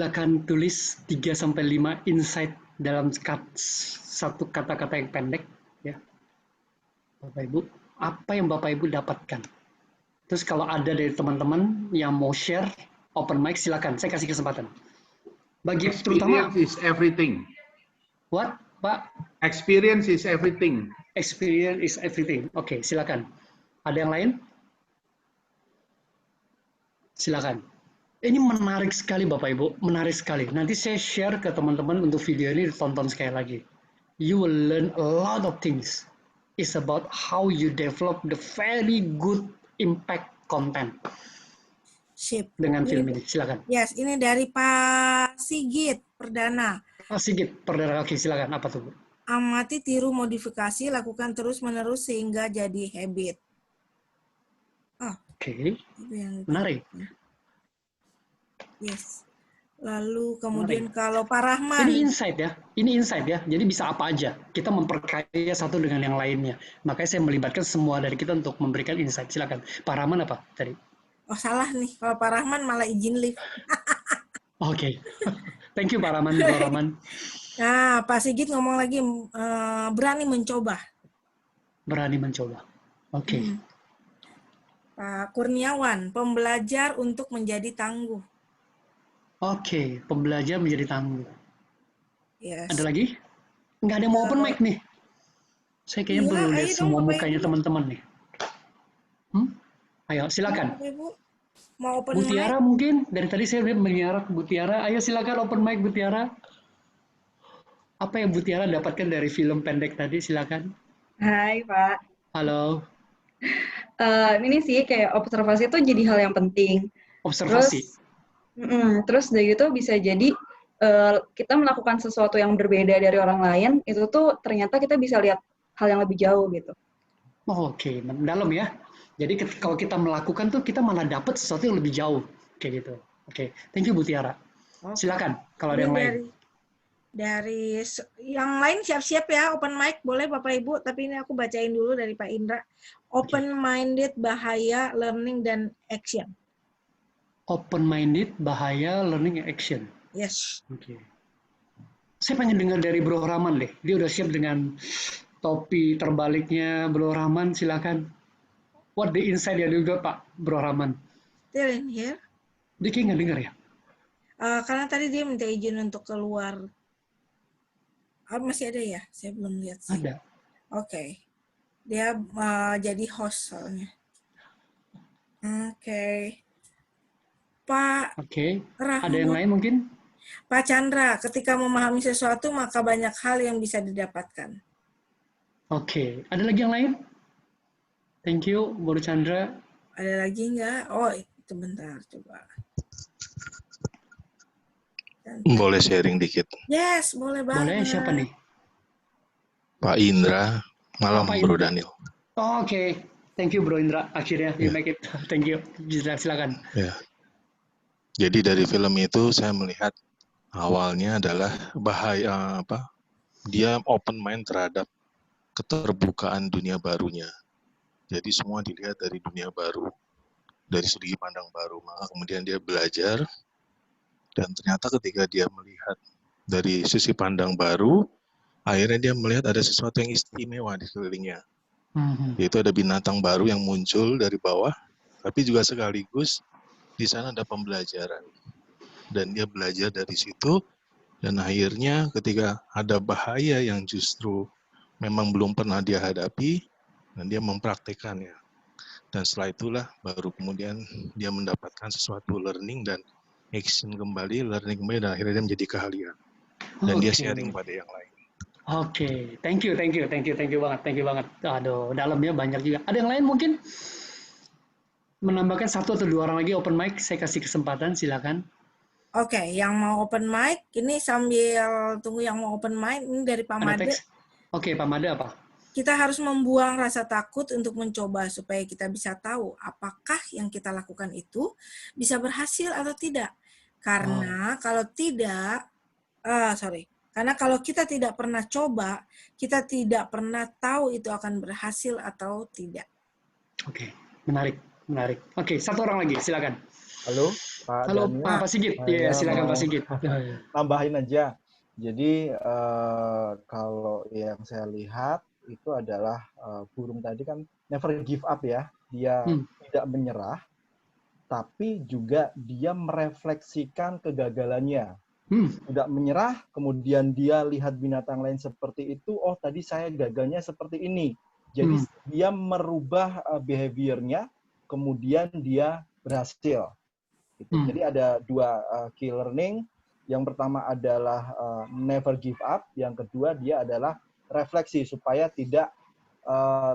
silakan tulis 3-5 insight dalam satu kata-kata yang pendek, ya. Bapak Ibu, apa yang Bapak Ibu dapatkan? Terus kalau ada dari teman-teman yang mau share open mic, silakan. Saya kasih kesempatan. Bagi terutama experience is everything. What, Pak? Experience is everything. Experience is everything. Oke, silakan. Ada yang lain? Silakan. Ini menarik sekali Bapak Ibu, menarik sekali. Nanti saya share ke teman-teman untuk video ini ditonton sekali lagi. You will learn a lot of things. It's about how you develop the very good impact content. Sip. Dengan film ini, silakan. Yes, ini dari Pak Sigit Perdana. Pak Sigit Perdana, oke silakan. Apa tuh Bu? Amati, tiru, modifikasi, lakukan terus-menerus sehingga jadi habit. Oke, menarik. Yes. Lalu kemudian kalau Pak Rahman. Ini insight ya, Jadi bisa apa aja. Kita memperkaya satu dengan yang lainnya. Makanya saya melibatkan semua dari kita untuk memberikan insight. Silakan. Pak Rahman apa tadi? Oh salah nih, kalau Pak Rahman malah izin live. Oke. Thank you Pak Rahman. Pak Rahman. Nah, Pak Sigit ngomong lagi, berani mencoba. Berani mencoba. Oke. Pak Kurniawan, pembelajar untuk menjadi tangguh. Oke, pembelajar menjadi tangguh. Yes. Ada lagi? Nggak ada yang mau open mic nih. Saya kayaknya belum lihat semua mukanya teman-teman nih. Ayo, silakan. Ibu, mau open Bu Tiara mic? mungkin? Dari tadi saya menyiar Bu Tiara. Ayo silakan open mic Bu Tiara. Apa yang Bu Tiara dapatkan dari film pendek tadi? Silakan. Hai Pak. Halo. Ini sih kayak observasi itu jadi hal yang penting. Observasi. Terus dari itu bisa jadi kita melakukan sesuatu yang berbeda dari orang lain, itu tuh ternyata kita bisa lihat hal yang lebih jauh gitu. Oke, mendalam ya. Jadi kalau kita melakukan tuh kita malah dapat sesuatu yang lebih jauh. Kayak gitu. Oke, thank you Bu Tiara. Silakan kalau ada yang lain. Dari yang lain siap-siap ya, open mic boleh Bapak Ibu, tapi ini aku bacain dulu dari Pak Indra. Open-minded, bahaya, learning, dan action. Open-minded, bahaya, learning, action. Yes. Oke. Saya pengen dengar dari Bro Rahman deh. Dia udah siap dengan topi terbaliknya. Bro Rahman, silakan. What the insight ya juga Pak Bro Rahman? Still in here. Dia kayak nggak dengar ya? Karena tadi dia minta izin untuk keluar. Masih ada ya? Saya belum lihat sih. Ada. Oke. Dia jadi host soalnya. Oke. Pak Rahman. Ada yang lain mungkin? Pak Chandra, ketika memahami sesuatu maka banyak hal yang bisa didapatkan. Oke. Ada lagi yang lain? Thank you, Bu Chandra. Ada lagi nggak? Oh, sebentar, coba. Boleh sharing dikit? Yes, boleh banget. Boleh, siapa nih? Pak Indra, malam Bro Daniel. Oh, Oke. Thank you Bro Indra, akhirnya you make it. Thank you. Silakan. Ya. Jadi dari film itu saya melihat awalnya adalah bahaya dia open mind terhadap keterbukaan dunia barunya. Jadi semua dilihat dari dunia baru, dari sudut pandang baru. Maka kemudian dia belajar, dan ternyata ketika dia melihat dari sisi pandang baru, akhirnya dia melihat ada sesuatu yang istimewa di sekelilingnya. Yaitu ada binatang baru yang muncul dari bawah, tapi juga sekaligus di sana ada pembelajaran. Dan dia belajar dari situ, dan akhirnya ketika ada bahaya yang justru memang belum pernah dia hadapi, dan dia mempraktekannya. Dan setelah itulah baru kemudian dia mendapatkan sesuatu learning dan action kembali, learning kembali, dan akhirnya dia menjadi keahlian. Dan dia sharing pada yang lain. Oke, thank you banget. Aduh, dalamnya banyak juga. Ada yang lain mungkin? Menambahkan 1 atau 2 orang lagi open mic, saya kasih kesempatan, silakan. Oke, yang mau open mic, ini sambil tunggu yang mau open mic, ini dari Pak Made. Oke, Pak Made apa? Kita harus membuang rasa takut untuk mencoba supaya kita bisa tahu apakah yang kita lakukan itu bisa berhasil atau tidak. Karena kalau kita tidak pernah coba, kita tidak pernah tahu itu akan berhasil atau tidak. Oke, menarik. Oke, 1 orang lagi, silakan. Halo, Pak Halo Daniel. Pak Sigit. Ya, silakan Pak Sigit. Tambahin aja. Jadi kalau yang saya lihat itu adalah burung tadi kan never give up ya. Dia tidak menyerah, tapi juga dia merefleksikan kegagalannya. Tidak menyerah, kemudian dia lihat binatang lain seperti itu, oh tadi saya gagalnya seperti ini. Jadi dia merubah behavior-nya, kemudian dia berhasil. Gitu. Jadi ada dua key learning. Yang pertama adalah never give up, yang kedua dia adalah refleksi supaya tidak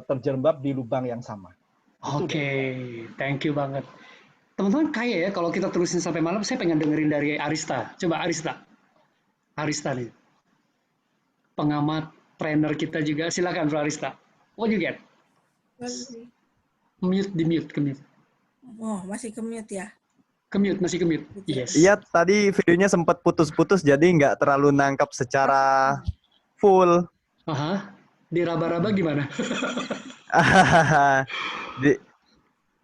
terjerembab di lubang yang sama. Oke, thank you banget. Teman-teman kaya ya kalau kita terusin sampai malam, saya pengen dengerin dari Arista. Coba Arista. Arista nih. Pengamat, trainer kita juga. Silakan Bro Arista. What do you get? Mute, ke mute. Oh, masih ke mute ya? Masih ke mute. Yes. Iya, tadi videonya sempat putus-putus, jadi nggak terlalu nangkap secara full. Aha. Di raba-raba gimana?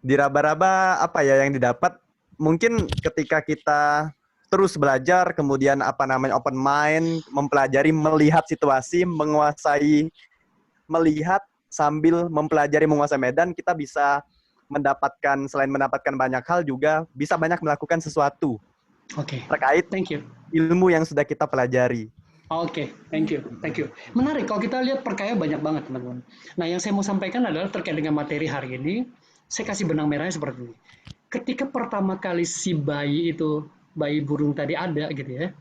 Di raba-raba apa ya yang didapat? Mungkin ketika kita terus belajar, kemudian open mind, mempelajari, melihat situasi, melihat sambil mempelajari, menguasai medan, kita bisa selain mendapatkan banyak hal juga bisa banyak melakukan sesuatu. Terkait ilmu yang sudah kita pelajari. Thank you. Menarik kalau kita lihat perkaya banyak banget teman-teman. Nah yang saya mau sampaikan adalah terkait dengan materi hari ini. Saya kasih benang merahnya seperti ini. Ketika pertama kali si bayi burung tadi ada gitu ya,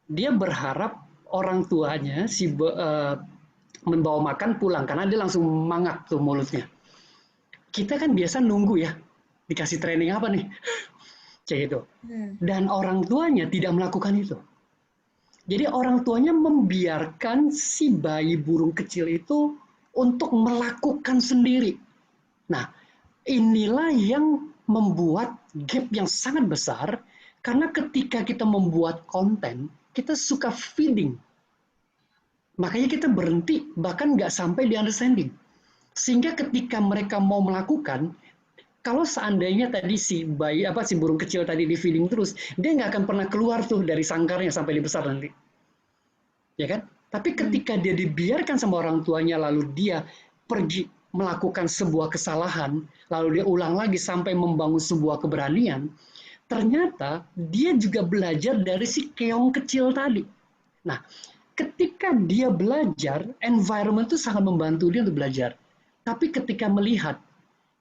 dia berharap orang tuanya membawa makan pulang karena dia langsung mangap tuh mulutnya. Kita kan biasa nunggu ya, dikasih training apa nih, kayak gitu. Dan orang tuanya tidak melakukan itu. Jadi orang tuanya membiarkan si bayi burung kecil itu untuk melakukan sendiri. Nah, inilah yang membuat gap yang sangat besar, karena ketika kita membuat konten, kita suka feeding. Makanya kita berhenti, bahkan nggak sampai di understanding. Sehingga ketika mereka mau melakukan, kalau seandainya tadi si burung kecil tadi di feeding terus, dia nggak akan pernah keluar tuh dari sangkarnya sampai dia besar nanti. Ya kan? Tapi ketika dia dibiarkan sama orang tuanya, lalu dia pergi melakukan sebuah kesalahan, lalu dia ulang lagi sampai membangun sebuah keberanian, ternyata dia juga belajar dari si keong kecil tadi. Nah, ketika dia belajar, environment itu sangat membantu dia untuk belajar. Tapi ketika melihat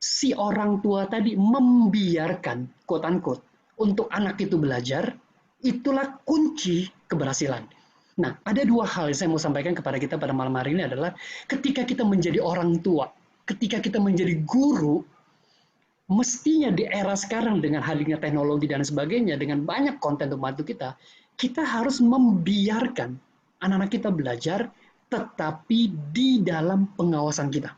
si orang tua tadi membiarkan, quote-unquote, untuk anak itu belajar, itulah kunci keberhasilan. Nah, ada dua hal yang saya mau sampaikan kepada kita pada malam hari ini adalah ketika kita menjadi orang tua, ketika kita menjadi guru, mestinya di era sekarang dengan hadirnya teknologi dan sebagainya, dengan banyak konten untuk membantu kita, kita harus membiarkan anak-anak kita belajar, tetapi di dalam pengawasan kita.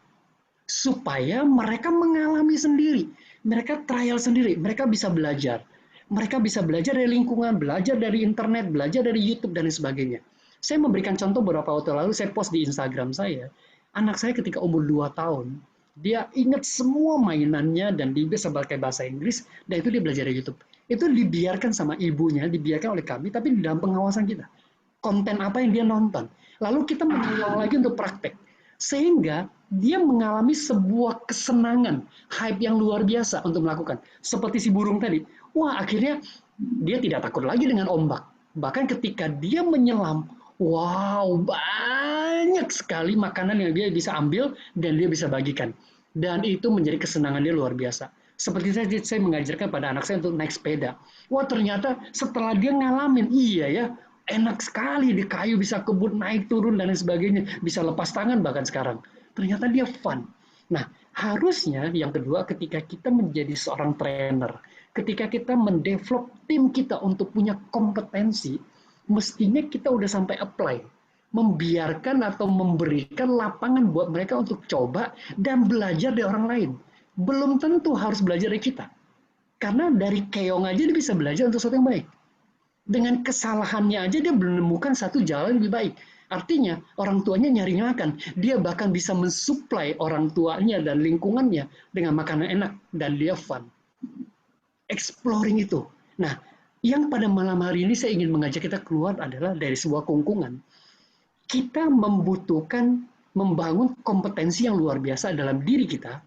Supaya mereka mengalami sendiri, mereka trial sendiri, mereka bisa belajar. Mereka bisa belajar dari lingkungan, belajar dari internet, belajar dari YouTube, dan sebagainya. Saya memberikan contoh beberapa waktu lalu, saya post di Instagram saya. Anak saya ketika umur 2 tahun, dia ingat semua mainannya, dan dia bisa pakai bahasa Inggris, dan itu dia belajar dari YouTube. Itu dibiarkan sama ibunya, dibiarkan oleh kami, tapi di dalam pengawasan kita. Konten apa yang dia nonton. Lalu kita mengulang lagi untuk praktek. Sehingga dia mengalami sebuah kesenangan, hype yang luar biasa untuk melakukan. Seperti si burung tadi. Wah, akhirnya dia tidak takut lagi dengan ombak. Bahkan ketika dia menyelam, wow, banyak sekali makanan yang dia bisa ambil dan dia bisa bagikan. Dan itu menjadi kesenangan dia luar biasa. Seperti saya mengajarkan pada anak saya untuk naik sepeda. Wah, ternyata setelah dia ngalamin, iya ya, enak sekali di kayu, bisa kebut, naik turun, dan lain sebagainya. Bisa lepas tangan bahkan sekarang. Ternyata dia fun. Nah, harusnya yang kedua ketika kita menjadi seorang trainer, ketika kita mendevelop tim kita untuk punya kompetensi, mestinya kita udah sampai apply. Membiarkan atau memberikan lapangan buat mereka untuk coba dan belajar dari orang lain. Belum tentu harus belajar dari kita. Karena dari keong aja dia bisa belajar untuk sesuatu yang baik. Dengan kesalahannya aja dia menemukan satu jalan yang lebih baik. Artinya orang tuanya nyari makan, dia bahkan bisa mensuplai orang tuanya dan lingkungannya dengan makanan enak dan dia fun. exploring itu. Nah, yang pada malam hari ini saya ingin mengajak kita keluar adalah dari sebuah kungkungan. Kita membutuhkan membangun kompetensi yang luar biasa dalam diri kita,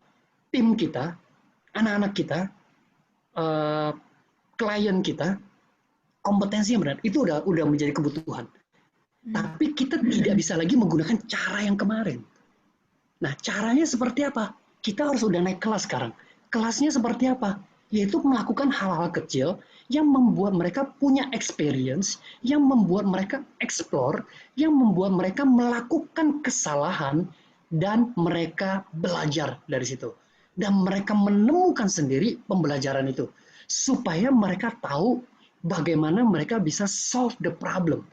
tim kita, anak-anak kita, klien kita, kompetensi yang benar. Itu udah menjadi kebutuhan. Tapi kita tidak bisa lagi menggunakan cara yang kemarin. Nah, caranya seperti apa? Kita harus udah naik kelas sekarang. Kelasnya seperti apa? Yaitu melakukan hal-hal kecil yang membuat mereka punya experience, yang membuat mereka explore, yang membuat mereka melakukan kesalahan, dan mereka belajar dari situ. Dan mereka menemukan sendiri pembelajaran itu. Supaya mereka tahu bagaimana mereka bisa solve the problem.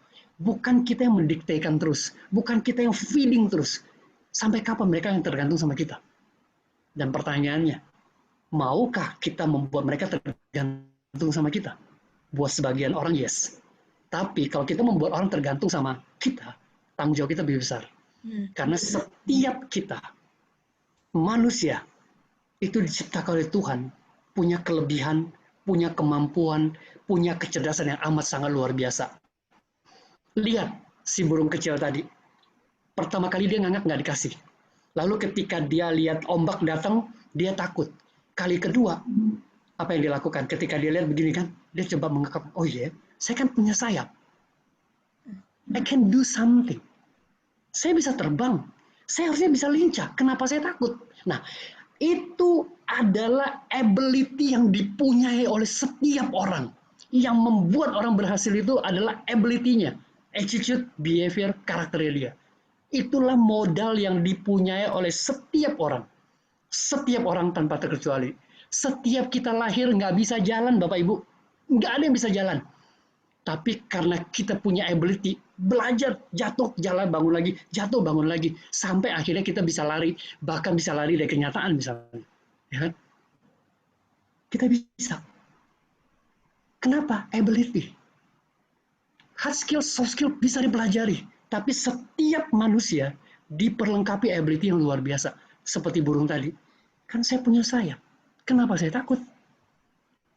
Bukan kita yang mendiktekan terus. Bukan kita yang feeding terus. Sampai kapan mereka yang tergantung sama kita? Dan pertanyaannya, maukah kita membuat mereka tergantung sama kita? Buat sebagian orang, yes. Tapi kalau kita membuat orang tergantung sama kita, tanggung jawab kita lebih besar. Karena setiap kita, manusia, itu diciptakan oleh Tuhan, punya kelebihan, punya kemampuan, punya kecerdasan yang amat sangat luar biasa. Lihat si burung kecil tadi. Pertama kali dia nggak dikasih. Lalu ketika dia lihat ombak datang, dia takut. Kali kedua, apa yang dilakukan? Ketika dia lihat begini kan, dia coba mengangkat, oh iya, saya kan punya sayap. I can do something. Saya bisa terbang. Saya harusnya bisa lincah. Kenapa saya takut? Nah, itu adalah ability yang dipunyai oleh setiap orang. Yang membuat orang berhasil itu adalah ability-nya. Attitude, behavior, karakternya dia. Itulah modal yang dipunyai oleh setiap orang. Setiap orang tanpa terkecuali. Setiap kita lahir nggak bisa jalan, Bapak Ibu. Nggak ada yang bisa jalan. Tapi karena kita punya ability, belajar, jatuh, jalan, bangun lagi, jatuh, bangun lagi. Sampai akhirnya kita bisa lari, bahkan bisa lari dari kenyataan misalnya. Ya kan? Kita bisa. Kenapa? Ability. Hard skill, soft skill bisa dipelajari. Tapi setiap manusia diperlengkapi ability yang luar biasa. Seperti burung tadi. Kan saya punya sayap. Kenapa saya takut?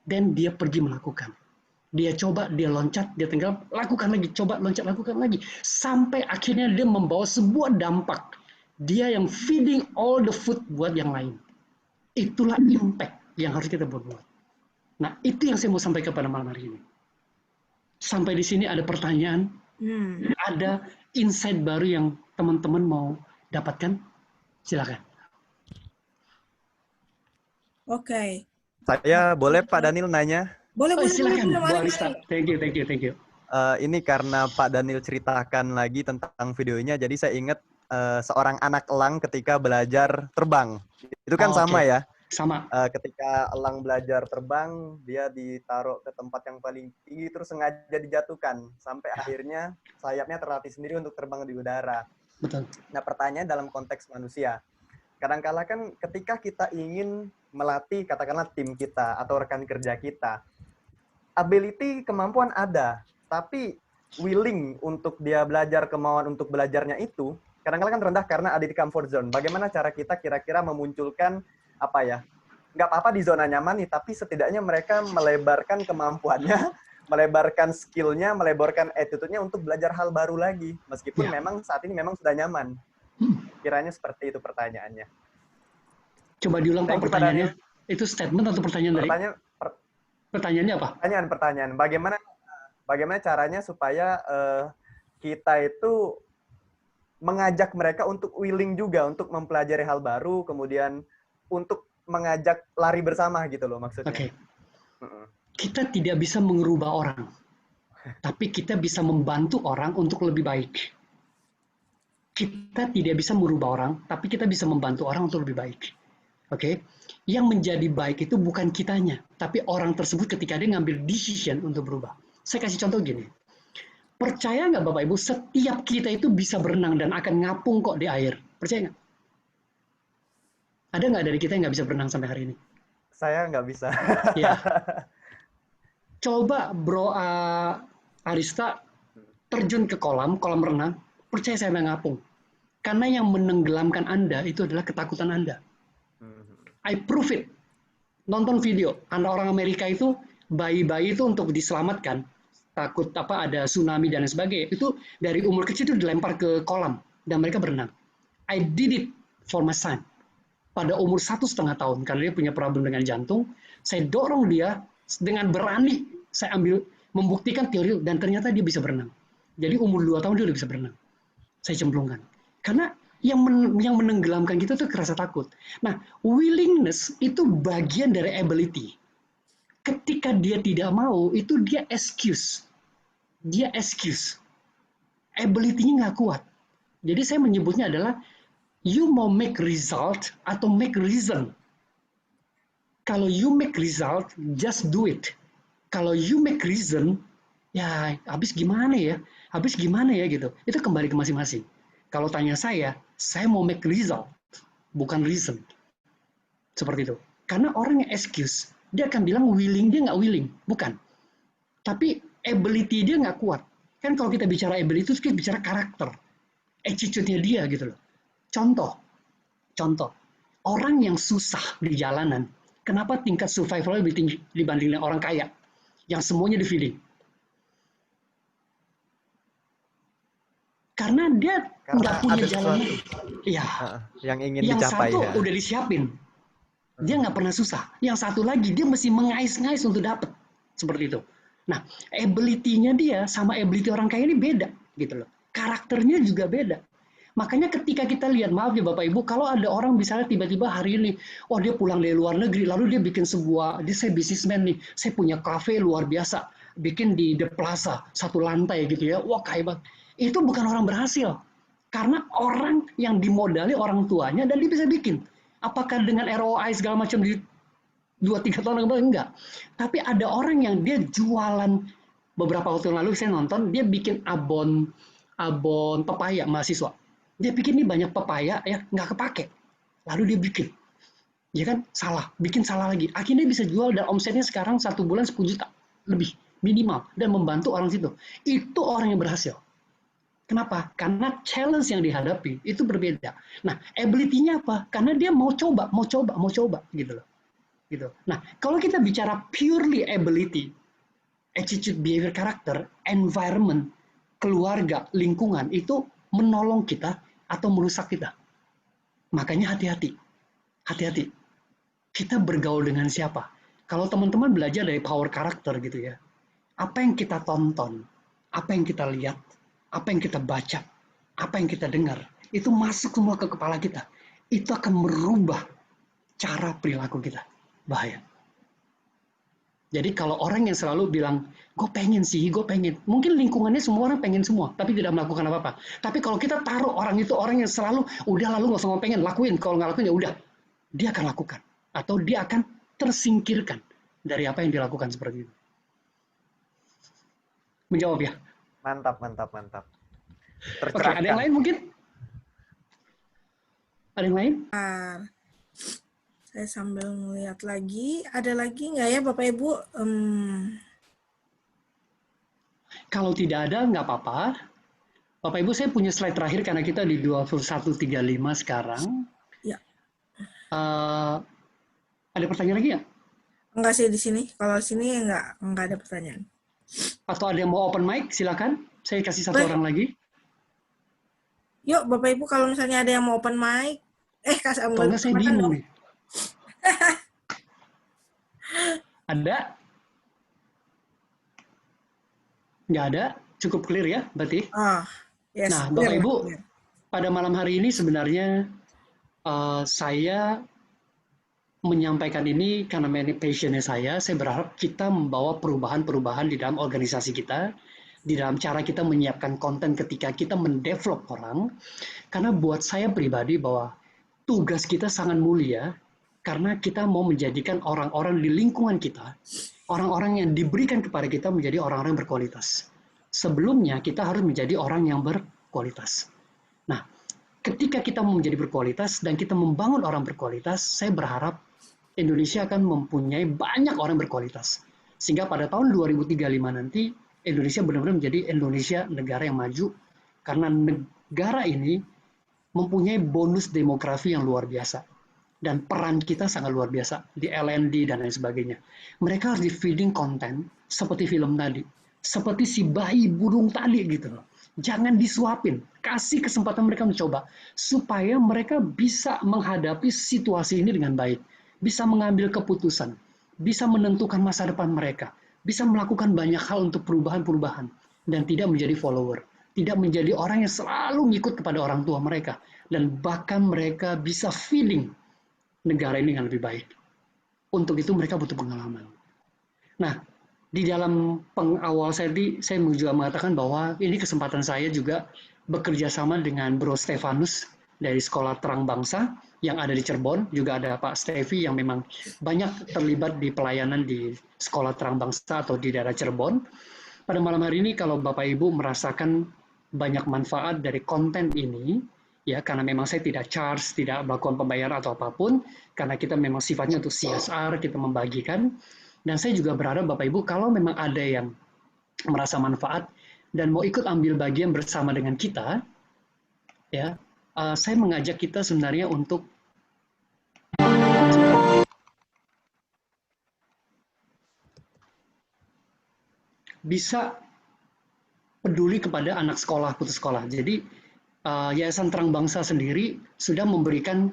Dan dia pergi melakukan. Dia coba, dia loncat, dia tinggal lakukan lagi. Coba, loncat, lakukan lagi. Sampai akhirnya dia membawa sebuah dampak. Dia yang feeding all the food buat yang lain. Itulah impact yang harus kita buat. Nah, itu yang saya mau sampaikan pada malam hari ini. Sampai di sini ada pertanyaan, ada insight baru yang teman-teman mau dapatkan? Silakan. Oke. Saya boleh Pak Daniel nanya? Boleh, silakan. Thank you. Ini karena Pak Daniel ceritakan lagi tentang videonya, jadi saya ingat seorang anak elang ketika belajar terbang. Itu kan sama ya? Sama. Ketika elang belajar terbang, dia ditaruh ke tempat yang paling tinggi, terus sengaja dijatuhkan. Sampai akhirnya sayapnya terlatih sendiri untuk terbang di udara. Betul. Nah, pertanyaan dalam konteks manusia. Kadang-kala kan ketika kita ingin melatih, katakanlah tim kita atau rekan kerja kita, ability, kemampuan ada, tapi willing untuk dia belajar, kemauan untuk belajarnya itu, kadang-kala kan rendah karena ada di comfort zone. Bagaimana cara kita kira-kira memunculkan apa ya, nggak apa-apa di zona nyaman nih, tapi setidaknya mereka melebarkan kemampuannya, melebarkan skill-nya, melebarkan attitude-nya untuk belajar hal baru lagi, meskipun memang saat ini memang sudah nyaman. Kiranya seperti itu pertanyaannya. Coba diulang Pak pertanyaannya. Itu statement atau pertanyaan dari? Pertanyaannya apa? Pertanyaan. Bagaimana caranya supaya kita itu mengajak mereka untuk willing juga untuk mempelajari hal baru, kemudian untuk mengajak lari bersama gitu loh maksudnya. Oke. Kita tidak bisa mengubah orang, tapi kita bisa membantu orang untuk lebih baik. Kita tidak bisa merubah orang, tapi kita bisa membantu orang untuk lebih baik. Oke? Yang menjadi baik itu bukan kitanya, tapi orang tersebut ketika dia ngambil decision untuk berubah. Saya kasih contoh gini. Percaya nggak Bapak Ibu, setiap kita itu bisa berenang dan akan ngapung kok di air. Percaya nggak? Ada nggak dari kita yang nggak bisa berenang sampai hari ini? Saya nggak bisa. Ya. Coba Bro Arista terjun ke kolam renang, percaya saya nggak ngapung. Karena yang menenggelamkan Anda itu adalah ketakutan Anda. I prove it. Nonton video, anak orang Amerika itu bayi-bayi itu untuk diselamatkan, takut ada tsunami dan sebagainya, itu dari umur kecil itu dilempar ke kolam dan mereka berenang. I did it for my son. Pada umur 1,5 tahun, karena dia punya problem dengan jantung, saya dorong dia dengan berani, saya membuktikan teori dan ternyata dia bisa berenang. Jadi umur 2 tahun dia udah bisa berenang. Saya cemplungkan. Karena yang menenggelamkan kita tuh rasa takut. Nah, willingness itu bagian dari ability. Ketika dia tidak mau, itu dia excuse. Dia excuse. Ability-nya nggak kuat. Jadi saya menyebutnya adalah you mau make result atau make reason. Kalau you make result, just do it. Kalau you make reason, ya habis gimana ya? Habis gimana ya gitu. Itu kembali ke masing-masing. Kalau tanya saya mau make result, bukan reason. Seperti itu. Karena orang yang excuse, dia akan bilang willing, dia nggak willing. Bukan. Tapi ability dia nggak kuat. Kan kalau kita bicara ability, itu kita bicara karakter. Attitude-nya dia gitu loh. Contoh. Orang yang susah di jalanan, kenapa tingkat survival lebih tinggi dibanding orang kaya? Yang semuanya di-feeding. Karena dia nggak punya jalan. Iya. Yang ingin yang dicapai. Yang satu udah disiapin. Dia nggak pernah susah. Yang satu lagi dia mesti mengais-ngais untuk dapat. Seperti itu. Nah, ability-nya dia sama ability orang kaya ini beda gitu loh. Karakternya juga beda. Makanya ketika kita lihat, maaf ya Bapak Ibu, kalau ada orang misalnya tiba-tiba hari ini, dia pulang dari luar negeri, lalu dia bikin saya bisnismen nih, saya punya kafe luar biasa, bikin di The Plaza, 1 lantai gitu ya, wah kaya banget. Itu bukan orang berhasil. Karena orang yang dimodali orang tuanya dan dia bisa bikin. Apakah dengan ROI segala macam di 2-3 tahun ke enggak. Tapi ada orang yang dia jualan, beberapa waktu lalu saya nonton, dia bikin abon pepaya mahasiswa. Dia bikin nih banyak pepaya ya nggak kepake. Lalu dia bikin. Ya kan bikin salah lagi. Akhirnya bisa jual dan omsetnya sekarang 1 bulan 10 juta lebih minimal dan membantu orang situ. Itu orang yang berhasil. Kenapa? Karena challenge yang dihadapi itu berbeda. Nah, ability-nya apa? Karena dia mau coba gitu loh. Gitu. Nah, kalau kita bicara purely ability, attitude, behavior, karakter, environment, keluarga, lingkungan itu menolong kita atau merusak kita. Makanya hati-hati. Hati-hati. Kita bergaul dengan siapa? Kalau teman-teman belajar dari power karakter gitu ya. Apa yang kita tonton, apa yang kita lihat, apa yang kita baca, apa yang kita dengar, itu masuk semua ke kepala kita. Itu akan merubah cara perilaku kita. Bahaya. Jadi kalau orang yang selalu bilang, gue pengen. Mungkin lingkungannya semua orang pengen semua, tapi tidak melakukan apa-apa. Tapi kalau kita taruh orang itu, orang yang selalu, udah lalu nggak usah mau pengen, lakuin. Kalau nggak lakuin ya udah, dia akan lakukan. Atau dia akan tersingkirkan dari apa yang dilakukan seperti itu. Menjawab ya? Mantap. Oke, ada yang lain mungkin? Ada yang lain? Saya sambil melihat lagi, ada lagi nggak ya Bapak Ibu? Kalau tidak ada, nggak apa-apa. Bapak Ibu, saya punya slide terakhir karena kita di 21.35 sekarang. Ya. Ada pertanyaan lagi ya? Enggak sih di sini. Kalau di sini enggak ada pertanyaan. Atau ada yang mau open mic, silakan. Saya kasih satu orang lagi. Yuk, Bapak Ibu, kalau misalnya ada yang mau open mic, kasih kalau nggak saya bingung nih. Ada? Nggak ada? Cukup clear ya, berarti? Yes, nah, Bapak Ibu, pada malam hari ini sebenarnya saya menyampaikan ini karena passion-nya saya berharap kita membawa perubahan-perubahan di dalam organisasi kita, di dalam cara kita menyiapkan konten ketika kita mendevelop orang. Karena buat saya pribadi bahwa tugas kita sangat mulia, karena kita mau menjadikan orang-orang di lingkungan kita, orang-orang yang diberikan kepada kita menjadi orang-orang berkualitas. Sebelumnya kita harus menjadi orang yang berkualitas. Nah, ketika kita mau menjadi berkualitas dan kita membangun orang berkualitas, saya berharap Indonesia akan mempunyai banyak orang berkualitas. Sehingga pada tahun 2035 nanti, Indonesia benar-benar menjadi Indonesia negara yang maju, karena negara ini mempunyai bonus demografi yang luar biasa. dan peran kita sangat luar biasa di L&D dan lain sebagainya. Mereka harus di feeding konten seperti film tadi, seperti si bayi burung tadi gitu loh. Jangan disuapin, kasih kesempatan mereka mencoba supaya mereka bisa menghadapi situasi ini dengan baik, bisa mengambil keputusan, bisa menentukan masa depan mereka, bisa melakukan banyak hal untuk perubahan-perubahan dan tidak menjadi follower, tidak menjadi orang yang selalu ngikut kepada orang tua mereka, dan bahkan mereka bisa feeding negara ini dengan lebih baik. Untuk itu mereka butuh pengalaman. Nah, di dalam pengawal saya juga mengatakan bahwa ini kesempatan saya juga bekerja sama dengan Bro Stefanus dari Sekolah Terang Bangsa yang ada di Cirebon. Juga ada Pak Stevi yang memang banyak terlibat di pelayanan di Sekolah Terang Bangsa atau di daerah Cirebon. Pada malam hari ini kalau Bapak Ibu merasakan banyak manfaat dari konten ini, ya, karena memang saya tidak charge, tidak melakukan pembayaran atau apapun, karena kita memang sifatnya untuk CSR, kita membagikan. Dan saya juga berharap Bapak Ibu kalau memang ada yang merasa manfaat dan mau ikut ambil bagian bersama dengan kita, ya, saya mengajak kita sebenarnya untuk bisa peduli kepada anak sekolah, putus sekolah. Jadi Yayasan Terang Bangsa sendiri sudah memberikan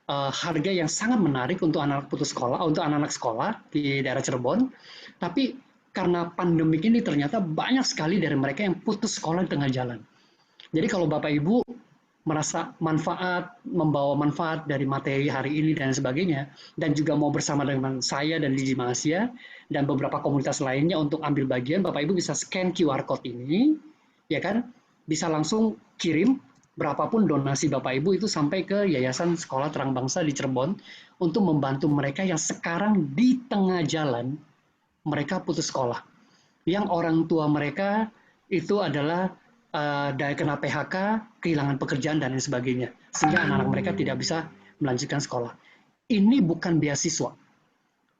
harga yang sangat menarik untuk anak-anak putus sekolah, untuk anak-anak sekolah di daerah Cirebon. Tapi karena pandemik ini ternyata banyak sekali dari mereka yang putus sekolah di tengah jalan. Jadi kalau Bapak Ibu merasa membawa manfaat dari materi hari ini dan sebagainya, dan juga mau bersama dengan saya dan Liji Mahasia dan beberapa komunitas lainnya untuk ambil bagian, Bapak Ibu bisa scan QR code ini, ya kan? Bisa langsung kirim berapapun donasi Bapak Ibu itu sampai ke Yayasan Sekolah Terang Bangsa di Cirebon untuk membantu mereka yang sekarang di tengah jalan, mereka putus sekolah. Yang orang tua mereka itu adalah kena PHK, kehilangan pekerjaan dan lain sebagainya, sehingga anak-anak mereka tidak bisa melanjutkan sekolah. Ini bukan beasiswa.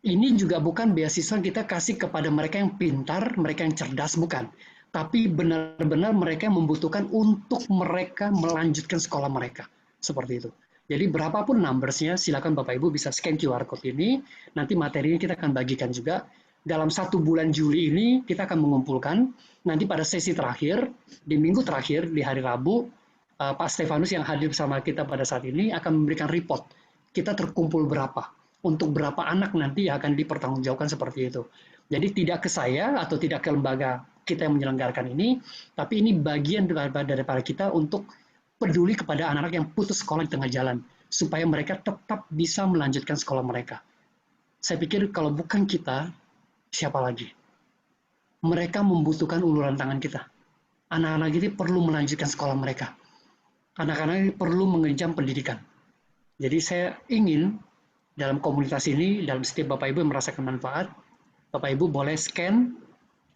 Ini juga bukan beasiswa kita kasih kepada mereka yang pintar, mereka yang cerdas, bukan. Tapi benar-benar mereka membutuhkan untuk mereka melanjutkan sekolah mereka. Seperti itu. Jadi berapapun numbersnya, silakan Bapak Ibu bisa scan QR Code ini. Nanti materinya kita akan bagikan juga. Dalam 1 bulan Juli ini, kita akan mengumpulkan. Nanti pada sesi terakhir, di minggu terakhir, di hari Rabu, Pak Stefanus yang hadir bersama kita pada saat ini akan memberikan report. Kita terkumpul berapa. Untuk berapa anak nanti akan dipertanggungjawabkan seperti itu. Jadi tidak ke saya atau tidak ke lembaga kita yang menyelenggarakan ini, tapi ini bagian daripada kita untuk peduli kepada anak-anak yang putus sekolah di tengah jalan, supaya mereka tetap bisa melanjutkan sekolah mereka. Saya pikir kalau bukan kita, siapa lagi? Mereka membutuhkan uluran tangan kita. Anak-anak ini perlu melanjutkan sekolah mereka. Anak-anak ini perlu mengenyam pendidikan. Jadi saya ingin dalam komunitas ini, dalam setiap Bapak Ibu yang merasakan manfaat, Bapak Ibu boleh scan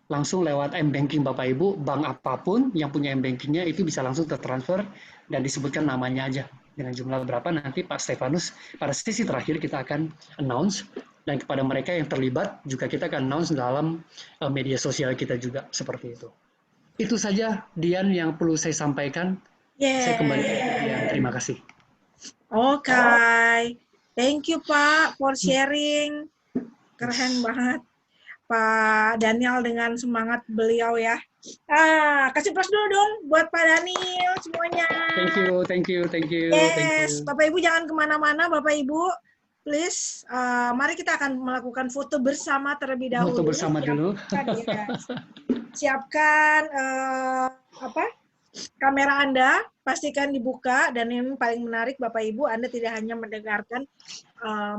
langsung lewat M-Banking Bapak Ibu, bank apapun yang punya M-Bankingnya itu bisa langsung tertransfer dan disebutkan namanya aja. Dengan jumlah berapa nanti Pak Stefanus pada sesi terakhir kita akan announce, dan kepada mereka yang terlibat juga kita akan announce dalam media sosial kita juga, seperti itu. Itu saja Dian yang perlu saya sampaikan. Saya kembali ke Dian. Terima kasih. Oke. Thank you Pak for sharing. Keren banget. Pak Daniel dengan semangat beliau ya. Kasih plus dulu dong buat Pak Daniel semuanya. Thank you. Yes, Bapak Ibu jangan kemana-mana Bapak Ibu. Please, mari kita akan melakukan foto bersama terlebih dahulu. Foto bersama dulu. Siapkan kamera Anda, pastikan dibuka, dan yang paling menarik Bapak Ibu, Anda tidak hanya mendengarkan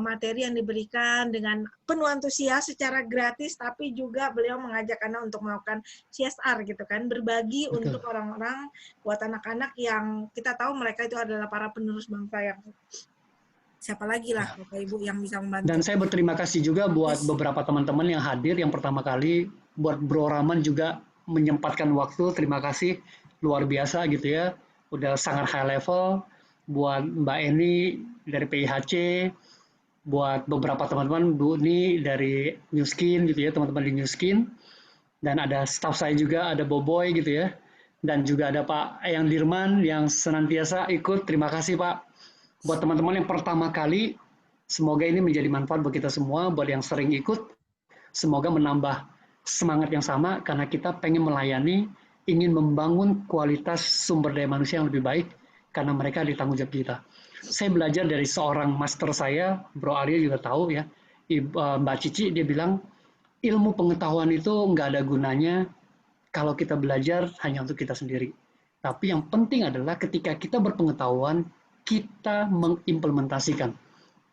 materi yang diberikan dengan penuh antusias secara gratis, tapi juga beliau mengajak Anda untuk melakukan CSR gitu kan, berbagi untuk orang-orang, buat anak-anak yang kita tahu mereka itu adalah para penerus bangsa yang siapa lagi lah Bapak Ibu yang bisa membantu. Dan saya berterima kasih juga buat beberapa teman-teman yang hadir yang pertama kali, buat Bro Rahman juga menyempatkan waktu, terima kasih luar biasa gitu ya, udah sangat high level. Buat Mbak Eni dari PIHC, buat beberapa teman-teman, Bu Ni dari New Skin gitu ya, teman-teman di New Skin, dan ada staff saya juga, ada Boboy gitu ya, dan juga ada Pak Eyang Dirman yang senantiasa ikut. Terima kasih Pak. Buat teman-teman yang pertama kali Semoga ini menjadi manfaat buat kita semua, buat yang sering ikut. Semoga menambah semangat yang sama karena kita pengen melayani, ingin membangun kualitas sumber daya manusia yang lebih baik karena mereka di tanggung jawab kita. Saya belajar dari seorang master saya, Bro Arya juga tahu ya, Mbak Cici, dia bilang ilmu pengetahuan itu nggak ada gunanya kalau kita belajar hanya untuk kita sendiri. Tapi yang penting adalah ketika kita berpengetahuan, kita mengimplementasikan,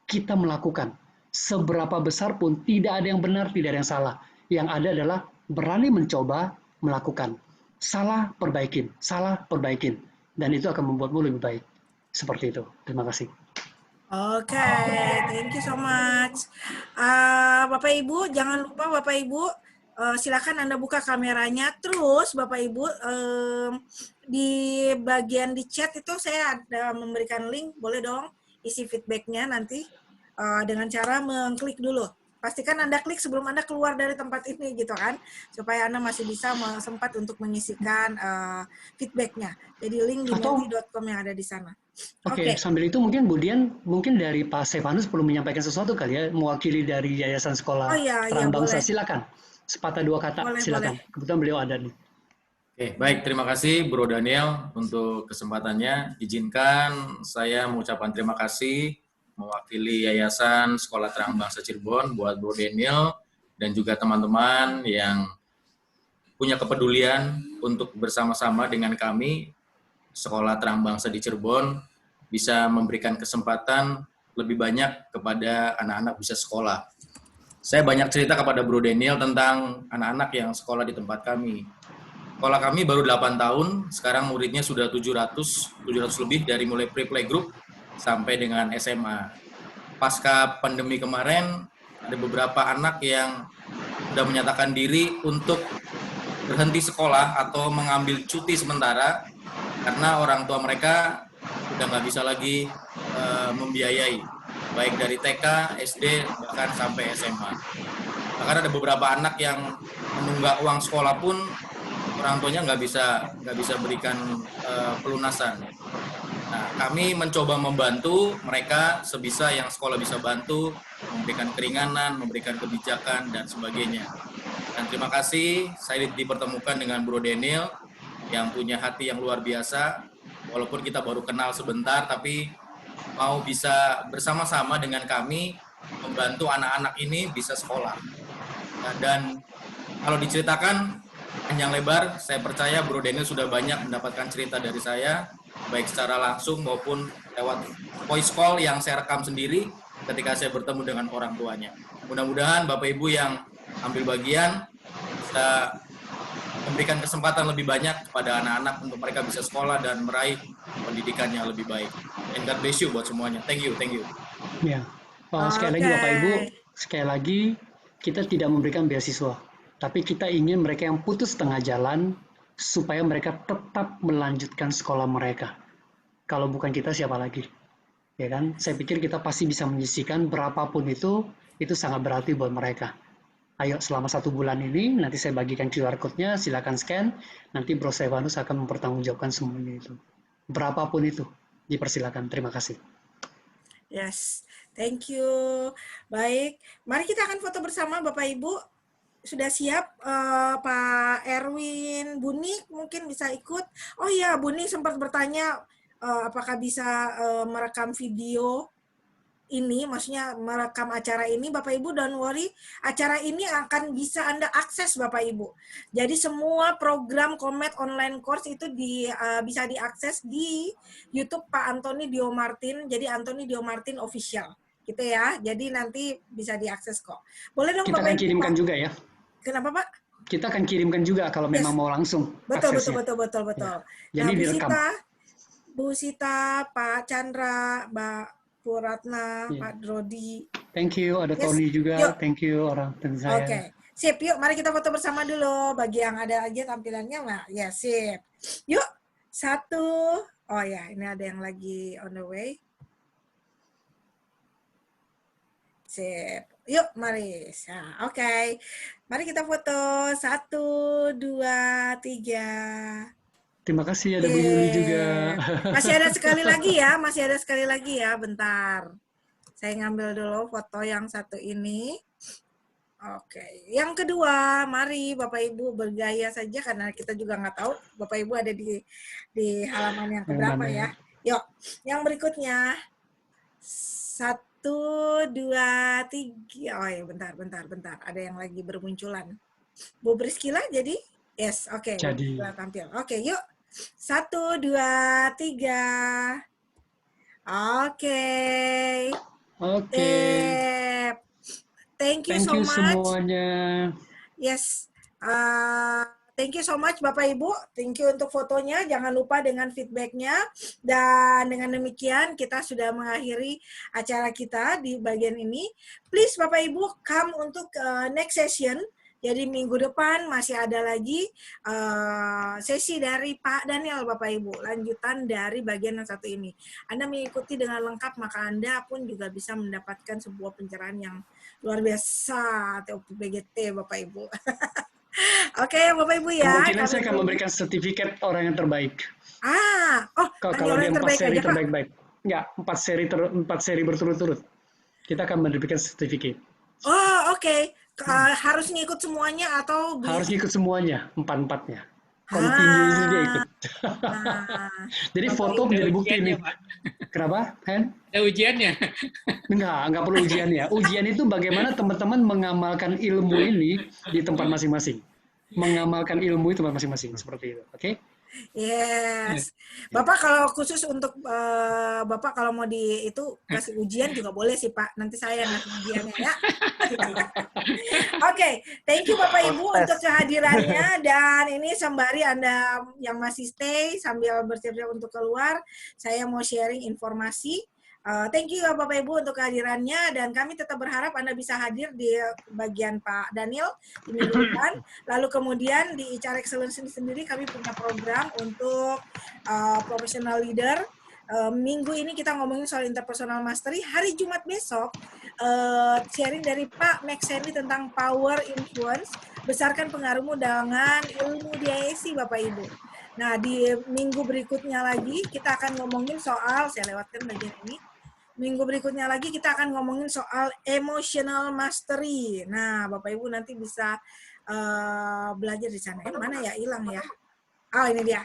kita melakukan. Seberapa besar pun tidak ada yang benar, tidak ada yang salah. Yang ada adalah berani mencoba, melakukan. Salah, perbaikin. Salah, perbaikin. Dan itu akan membuatmu lebih baik. Seperti itu. Terima kasih. Oke, thank you so much. Bapak Ibu, jangan lupa Bapak Ibu, silakan Anda buka kameranya. Terus Bapak Ibu, di bagian di chat itu saya ada memberikan link, boleh dong isi feedback-nya nanti dengan cara mengklik dulu. Pastikan Anda klik sebelum Anda keluar dari tempat ini gitu kan, supaya Anda masih bisa sempat untuk mengisikan feedback-nya. Jadi link di menti.com yang ada di sana. Oke, sambil itu mungkin Budian, mungkin dari Pak Stefanus perlu menyampaikan sesuatu kali ya, mewakili dari Yayasan Sekolah Terang Bangsa. Silakan, sepatah dua kata, silakan. Kebetulan beliau ada nih. Oke, baik. Terima kasih Bro Daniel untuk kesempatannya. Izinkan saya mengucapkan terima kasih mewakili Yayasan Sekolah Terang Bangsa Cirebon buat Bro Daniel dan juga teman-teman yang punya kepedulian untuk bersama-sama dengan kami Sekolah Terang Bangsa di Cirebon bisa memberikan kesempatan lebih banyak kepada anak-anak bisa sekolah. Saya banyak cerita kepada Bro Daniel tentang anak-anak yang sekolah di tempat kami. Sekolah kami baru 8 tahun, sekarang muridnya sudah 700 lebih dari mulai pre-playgroup sampai dengan SMA. Pasca pandemi kemarin, ada beberapa anak yang sudah menyatakan diri untuk berhenti sekolah atau mengambil cuti sementara karena orang tua mereka udah nggak bisa lagi membiayai, baik dari TK, SD, bahkan sampai SMA. Bahkan ada beberapa anak yang menunggak uang sekolah pun orang tuanya nggak bisa berikan pelunasan. Nah, kami mencoba membantu mereka sebisa yang sekolah bisa bantu, memberikan keringanan, memberikan kebijakan, dan sebagainya. Dan terima kasih, saya dipertemukan dengan Bro Daniel, yang punya hati yang luar biasa, walaupun kita baru kenal sebentar, tapi mau bisa bersama-sama dengan kami membantu anak-anak ini bisa sekolah. Dan kalau diceritakan panjang lebar, saya percaya Bro Daniel sudah banyak mendapatkan cerita dari saya, baik secara langsung maupun lewat voice call yang saya rekam sendiri ketika saya bertemu dengan orang tuanya. Mudah-mudahan Bapak Ibu yang ambil bagian bisa memberikan kesempatan lebih banyak kepada anak-anak untuk mereka bisa sekolah dan meraih pendidikan yang lebih baik. And God bless you buat semuanya. Thank you. Ya, sekali lagi Bapak Ibu, sekali lagi kita tidak memberikan beasiswa, tapi kita ingin mereka yang putus tengah jalan supaya mereka tetap melanjutkan sekolah mereka. Kalau bukan kita siapa lagi? Ya kan? Saya pikir kita pasti bisa menyisihkan berapapun itu sangat berarti buat mereka. Ayo selama 1 bulan ini, nanti saya bagikan QR code-nya, silakan scan, nanti Bro Stefanus akan mempertanggungjawabkan semuanya itu. Berapapun itu, dipersilakan. Terima kasih. Yes, thank you. Baik, mari kita akan foto bersama Bapak Ibu. Sudah siap Pak Erwin, Buni mungkin bisa ikut. Oh iya, Buni sempat bertanya apakah bisa merekam video ini, maksudnya merekam acara ini. Bapak Ibu don't worry, acara ini akan bisa Anda akses Bapak Ibu. Jadi semua program Komet Online Course itu bisa diakses di YouTube Pak Antoni Dio Martin, jadi Antoni Dio Martin Official gitu ya. Jadi nanti bisa diakses kok. Boleh dong kita Bapak Ibu. Kita akan kirimkan juga ya. Kenapa Pak? Kita akan kirimkan juga kalau memang mau langsung aksesnya. Betul. Ya. Jadi direkam. Bu Sita, Pak Chandra, Mbak Bu Ratna, Pak Drodi. Thank you, ada Tony juga. Yuk. Thank you orang teman saya. Oke, sip. Yuk, mari kita foto bersama dulu. Bagi yang ada aja tampilannya, Mbak. Ya, sip. Yuk, 1. Oh ya, ini ada yang lagi on the way. Sip. Yuk, mari. Nah, oke. Mari kita foto. 1, 2, 3. Terima kasih, ada Bu Yuli juga. Masih ada sekali lagi ya, bentar. Saya ngambil dulu foto yang satu ini. Oke, yang kedua, mari Bapak Ibu bergaya saja karena kita juga nggak tahu Bapak Ibu ada di halaman yang keberapa ya. Yuk, yang berikutnya 1, 2, 3. Oh ya, bentar. Ada yang lagi bermunculan. Bu Priscila jadi? Yes, oke. Jadi. Tampil. Oke, yuk. 1, 2, 3. Oke. Thank you so much. Semuanya. Yes. Thank you so much Bapak Ibu. Thank you untuk fotonya. Jangan lupa dengan feedbacknya. Dan dengan demikian kita sudah mengakhiri acara kita di bagian ini. Please Bapak Ibu come untuk next session. Jadi minggu depan masih ada lagi sesi dari Pak Daniel Bapak Ibu. Lanjutan dari bagian yang satu ini. Anda mengikuti dengan lengkap maka Anda pun juga bisa mendapatkan sebuah pencerahan yang luar biasa TOPBGT Bapak Ibu. Oke Bapak Ibu ya. Kemungkinan saya akan memberikan sertifikat orang yang terbaik. orang Kalau dia yang 4 seri aja, terbaik-baik. Enggak, 4 seri berturut-turut. Kita akan memberikan sertifikat. Oh, oke. Harus ngikut semuanya atau harus ngikut semuanya, 4-4-nya. Continuously dia ikut. Jadi foto menjadi bukti ini. Kenapa, Hen? Ada ujiannya? Enggak perlu ujiannya. Ujian itu bagaimana teman-teman mengamalkan ilmu ini di tempat masing-masing. Mengamalkan ilmu itu tempat masing-masing, seperti itu. Oke? Yes. Bapak kalau khusus untuk Bapak kalau mau kasih ujian juga boleh sih Pak. Nanti saya ngasih ujiannya ya. Oke, thank you Bapak Ibu untuk kehadirannya dan ini sembari Anda yang masih stay sambil bersiap-siap untuk keluar, saya mau sharing informasi. Thank you Bapak Ibu untuk kehadirannya dan kami tetap berharap Anda bisa hadir di bagian Pak Daniel di minggu depan. Lalu kemudian di HR Excellence sendiri kami punya program untuk professional leader. Minggu ini kita ngomongin soal interpersonal mastery. Hari Jumat besok sharing dari Pak Max Henry tentang power influence, besarkan pengaruhmu dengan ilmu DISC Bapak Ibu. Nah di minggu berikutnya lagi kita akan ngomongin soal, saya lewatkan bagian ini. Minggu berikutnya lagi kita akan ngomongin soal emotional mastery. Nah, Bapak Ibu nanti bisa belajar di sana. Mana ya? Hilang ya. Oh, ini dia.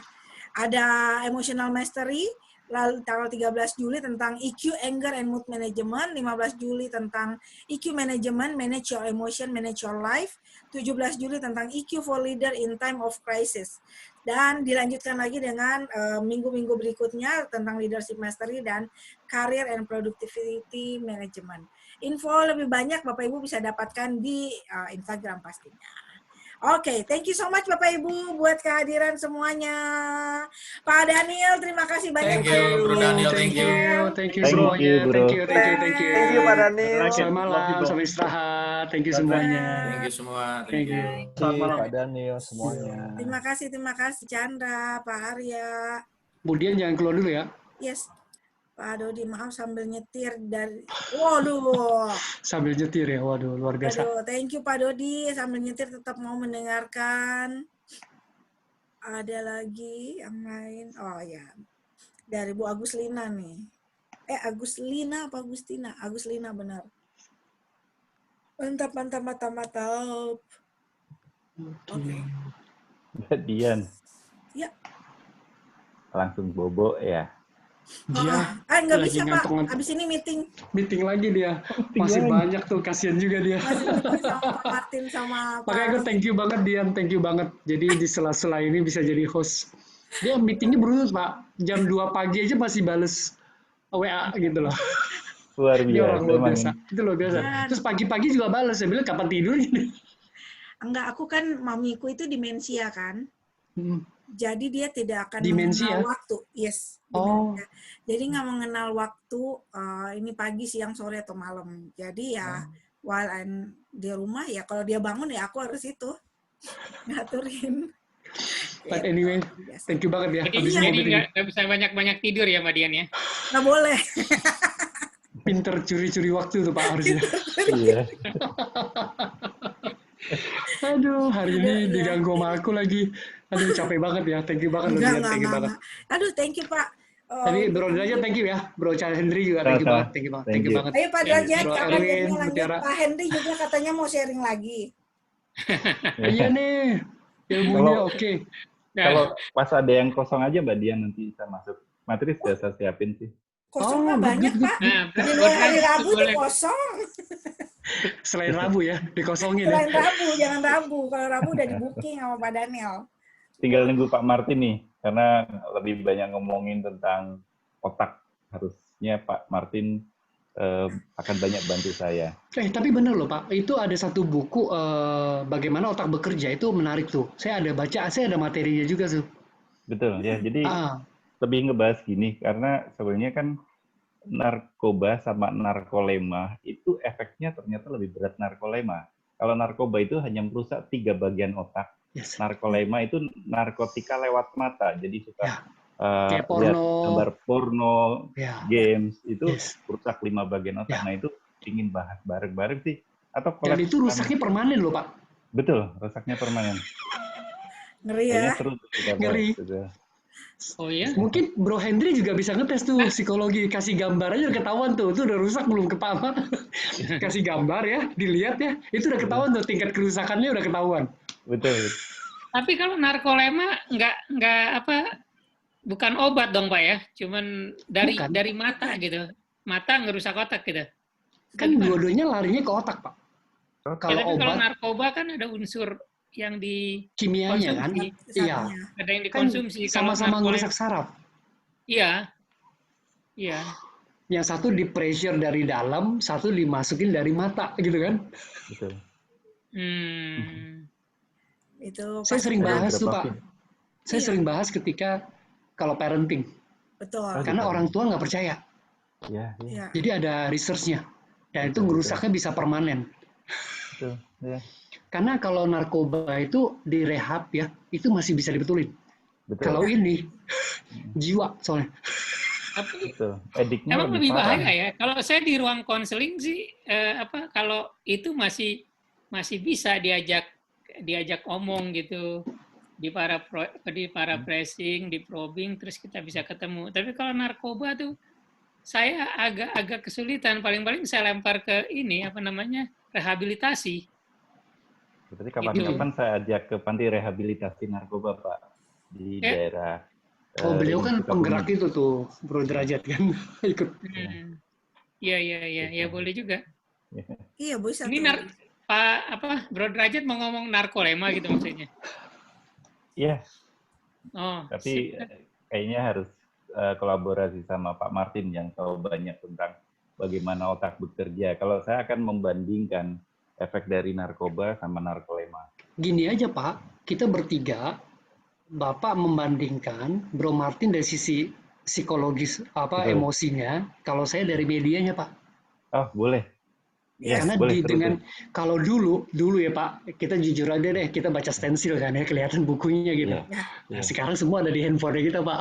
Ada emotional mastery. Lalu tanggal 13 Juli tentang EQ, Anger, and Mood Management. 15 Juli tentang EQ Management, Manage Your Emotion, Manage Your Life. 17 Juli tentang EQ for Leader in Time of Crisis. Dan dilanjutkan lagi dengan minggu-minggu berikutnya tentang Leadership Mastery dan Career and Productivity Management. Info lebih banyak Bapak Ibu bisa dapatkan di Instagram pastinya. Oke, thank you so much Bapak Ibu buat kehadiran semuanya. Pak Daniel, terima kasih banyak. Thank you, Bro Daniel. Thank you. Thank you semuanya. Thank you. Thank you Pak Daniel. Selamat malam, sampai istirahat. Thank you semuanya. Thank you semua. Thank you. Selamat malam Pak Daniel semuanya. Terima kasih Chandra, Pak Arya. Kemudian jangan keluar dulu ya. Yes. Pak Dodi, maaf sambil nyetir dari... Waduh. Sambil nyetir ya, waduh, luar biasa. Waduh, thank you Pak Dodi, sambil nyetir tetap mau mendengarkan. Ada lagi yang lain? Oh ya, dari Bu Aguslina nih. Aguslina apa Agustina? Aguslina benar. Mantap. Oke. Dian. Ya. Langsung bobo ya. Nggak bisa Pak, habis ini meeting. Meeting lagi dia. Masih banyak tuh, kasihan juga dia. Masih meeting sama Pak Martin sama Pak. Makanya gue thank you banget Dian, thank you banget. Jadi di sela-sela ini bisa jadi host. Dia meetingnya berurut Pak, jam 2 pagi aja masih bales WA gitu loh. Luar biasa. Orang luar biasa. Itu luar biasa. Terus pagi-pagi juga bales, saya bilang kapan tidur gini. Enggak, aku kan mamiku itu demensia kan. Jadi dia tidak akan demensia? mengenal waktu. Yes. Demensia. Jadi nggak mengenal waktu ini pagi, siang, sore, atau malam. Jadi ya while I'm di rumah ya kalau dia bangun ya aku harus itu ngaturin. But anyway, thank you banget ya. Jadi nggak bisa banyak-banyak tidur ya Mbak Dian ya? Nggak boleh. Pinter curi-curi waktu tuh Pak harusnya. Iya. Aduh, hari ini diganggu sama aku lagi. Aduh, capek banget ya. Thank you banget. Enggak. Aduh, thank you Pak. Tapi Bro Derajat thank you ya. Bro Charles Henry juga thank you banget. Thank you banget. Ayo Pak Derajat, Bro kapan Erwin, lanjut? Mutiara. Pak Henry juga katanya mau sharing lagi. Iya nih, ilmunya oke. Kalau pas ada yang kosong aja Mbak Dian nanti bisa masuk. Materi sudah saya siapin sih. Kosong Pak, banyak Pak. Di luar hari Rabu tuh kosong. Selain Rabu ya, dikosongin Selain ya. Rabu, jangan Rabu. Kalau Rabu udah di booking sama Pak Daniel. Tinggal nunggu Pak Martin nih, karena lebih banyak ngomongin tentang otak. Harusnya Pak Martin akan banyak bantu saya. Tapi benar loh Pak, itu ada satu buku bagaimana otak bekerja, itu menarik tuh. Saya ada baca, saya ada materinya juga tuh. Betul ya, jadi lebih ngebahas gini, karena sebenarnya kan narkoba sama narkolema itu efeknya ternyata lebih berat narkolema. Kalau narkoba itu hanya merusak 3 bagian otak. Yes. Narkolema itu narkotika lewat mata, jadi suka lihat gambar porno, games, itu rusak 5 bagian otak. Nah itu ingin bahas bareng-bareng sih. Atau dan itu rusaknya permanen loh Pak. Betul, rusaknya permanen. Ngeri ya? Seru, ngeri. Oh ya? Mungkin Bro Henry juga bisa ngetes tuh psikologi, kasih gambar aja udah ketahuan tuh, itu udah rusak belum kepala. Kasih gambar ya, dilihat ya, itu udah ketahuan tuh, tingkat kerusakannya udah ketahuan. Betul. Tapi kalau narkolema bukan obat dong Pak ya, cuman dari mata gitu, mata ngerusak otak gitu. Kan dua-duanya larinya ke otak Pak. Kalau narkoba kan ada unsur yang di kimianya kan, iya. Ada yang dikonsumsi. Kan sama-sama merusak saraf. Iya. Yang satu di pressure dari dalam, satu dimasukin dari mata, gitu kan? Betul. Itu saya sering bahas tuh Pak. Saya sering bahas ketika kalau parenting. Betul. Karena orang tua nggak percaya. Iya. Jadi ada research-nya. Dan itu ngerusaknya bisa permanen. Betul. Ya. Karena kalau narkoba itu direhab ya, itu masih bisa dibetulin. Betul. Kalau ini jiwa soalnya. Betul. Ediknya emang lebih bahaya ya. Kalau saya di ruang konseling sih kalau itu masih bisa diajak omong gitu di para pressing, di probing, terus kita bisa ketemu. Tapi kalau narkoba tuh saya agak kesulitan. Paling-paling saya lempar ke ini rehabilitasi. Berarti kapan-kapan saya ajak ke panti rehabilitasi narkoba Pak di daerah. Beliau kan penggerak itu tuh Bro Derajat kan ikut. Iya boleh juga. Iya bisa. Ini Bro Derajat mau ngomong narkolema gitu maksudnya? Iya. Oh. Tapi kayaknya harus kolaborasi sama Pak Martin yang tahu banyak tentang bagaimana otak bekerja. Kalau saya akan membandingkan efek dari narkoba sama narkolema. Gini aja Pak, kita bertiga, Bapak membandingkan Bro Martin dari sisi psikologis emosinya, kalau saya dari medianya Pak. Oh boleh. Ya, karena kalau dulu ya Pak, kita jujur aja deh, kita baca stensil kan ya, kelihatan bukunya gitu. Nah, sekarang semua ada di handphone kita Pak.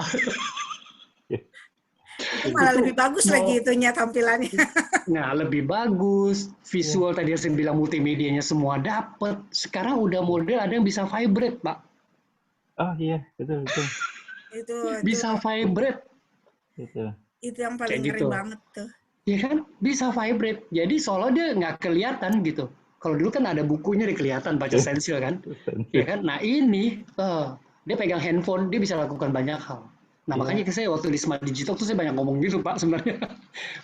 Itu malah lebih bagus lagi itunya tampilannya. Nah, lebih bagus. Visual tadi yang saya bilang multimedianya semua dapat. Sekarang udah model ada yang bisa vibrate, Pak. Oh iya, betul. Itu bisa vibrate. Itu yang paling ngeri banget tuh. Ya kan? Bisa vibrate. Jadi seolah dia nggak kelihatan gitu. Kalau dulu kan ada bukunya kelihatan baca stensil kan. Ya kan? Nah, ini dia pegang handphone, dia bisa lakukan banyak hal. Nah, makanya saya waktu di Smart Digital tuh saya banyak ngomong gitu, Pak, sebenarnya.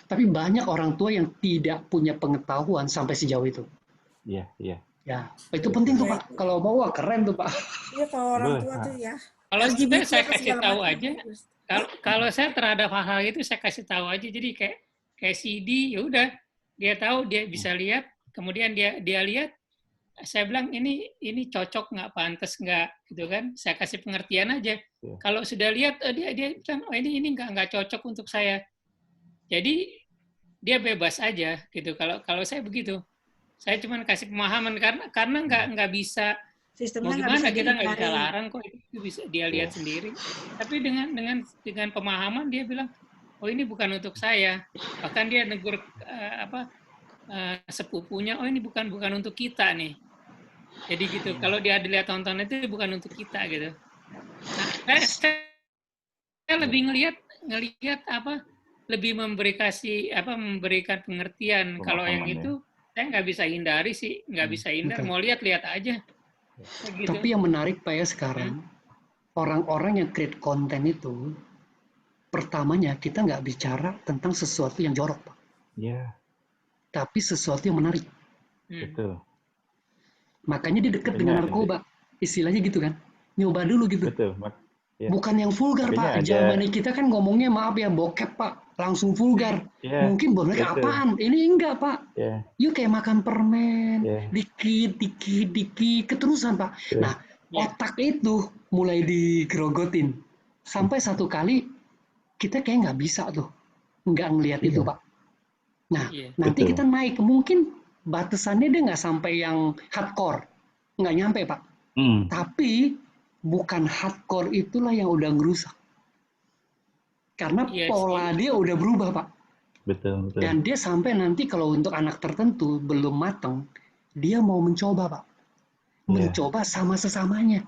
Tapi banyak orang tua yang tidak punya pengetahuan sampai sejauh itu. Iya. Ya, itu penting tuh, Pak. Kalau mau, keren tuh, Pak. Iya, kalau orang tua tuh ya. Kalau saya kasih tahu aja, kalau saya terhadap hal-hal itu saya kasih tahu aja. Jadi kayak CD, ya udah, dia tahu, dia bisa lihat, kemudian dia lihat, saya bilang ini cocok nggak, pantas nggak, gitu kan? Saya kasih pengertian aja. Kalau sudah lihat dia bilang ini nggak cocok untuk saya. Jadi dia bebas aja gitu. Kalau saya begitu, saya cuma kasih pemahaman karena nggak bisa. Sistemnya mau gimana kita nggak bisa larang kok, itu bisa dia lihat sendiri. Tapi dengan pemahaman dia bilang ini bukan untuk saya. Bahkan dia negur sepupunya, ini bukan untuk kita nih. Jadi gitu, kalau dia dilihat tonton itu bukan untuk kita gitu. Nah, saya lebih ngelihat ngelihat apa lebih memberikan pengertian. Kalau yang itu saya nggak bisa hindari sih, nggak bisa hindar. Mau lihat aja. Gitu. Tapi yang menarik Pak ya sekarang, orang-orang yang create konten itu, pertamanya kita nggak bicara tentang sesuatu yang jorok Pak. Iya. Tapi sesuatu yang menarik. Betul. Makanya dia dekat dengan narkoba. Istilahnya gitu kan. Nyoba dulu gitu. Betul. Ya. Bukan yang vulgar Pak. Zaman kita kan ngomongnya maaf ya bokep Pak. Langsung vulgar. Ya, Mungkin mereka apaan? Ini enggak Pak. Ya. Yuk kayak makan permen. Dikit, keterusan Pak. Nah, otak itu mulai digerogotin. Sampai satu kali kita kayak nggak bisa tuh. Nggak ngelihat itu Pak. Nah, nanti kita naik. Mungkin batasannya dia nggak sampai yang hardcore. Nggak nyampe Pak. Tapi bukan hardcore itulah yang udah ngerusak. Karena pola dia udah berubah, Pak. Betul. Dan dia sampai nanti kalau untuk anak tertentu belum matang, dia mau mencoba, Pak. Mencoba sama sesamanya.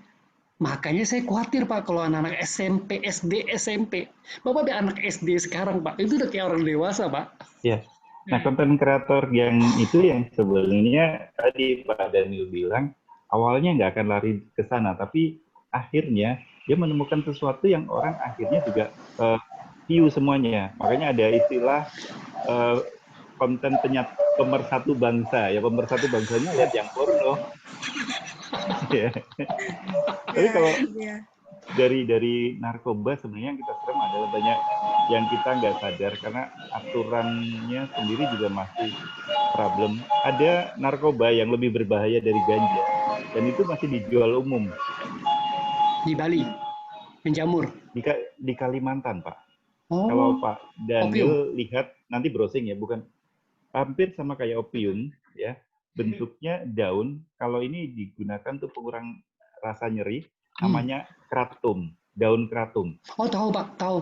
Makanya saya khawatir, Pak, kalau anak-anak SMP, SD, SMP. Bapak ada anak SD sekarang, Pak. Itu udah kayak orang dewasa, Pak. Iya. Nah, konten kreator yang itu yang sebenarnya tadi Pak Daniel bilang, awalnya nggak akan lari ke sana, tapi akhirnya dia menemukan sesuatu yang orang akhirnya juga view semuanya. Makanya ada istilah konten pemersatu bangsa. Ya pemersatu bangsanya lihat yang porno. Ya. Tapi kalau dari narkoba sebenarnya yang kita serem adalah banyak yang kita nggak sadar karena aturannya sendiri juga masih problem. Ada narkoba yang lebih berbahaya dari ganja dan itu masih dijual umum. Di Bali, menjamur. Di Kalimantan, Pak. Kalau Pak Daniel lihat, nanti browsing ya, bukan hampir sama kayak opium, ya. Bentuknya daun, kalau ini digunakan tuh pengurang rasa nyeri, namanya kratom, daun kratom. Oh, tahu Pak, tahu.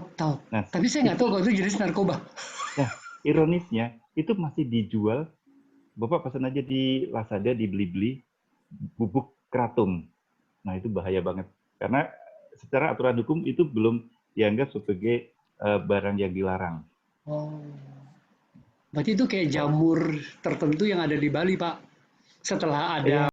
Nah, tapi saya nggak tahu kalau itu jenis narkoba. Nah, ironisnya, itu masih dijual, Bapak pesan aja di Lazada, di Blibli, bubuk kratom. Nah, itu bahaya banget. Karena secara aturan hukum itu belum dianggap sebagai barang yang dilarang. Oh, berarti itu kayak jamur tertentu yang ada di Bali, Pak. Setelah ada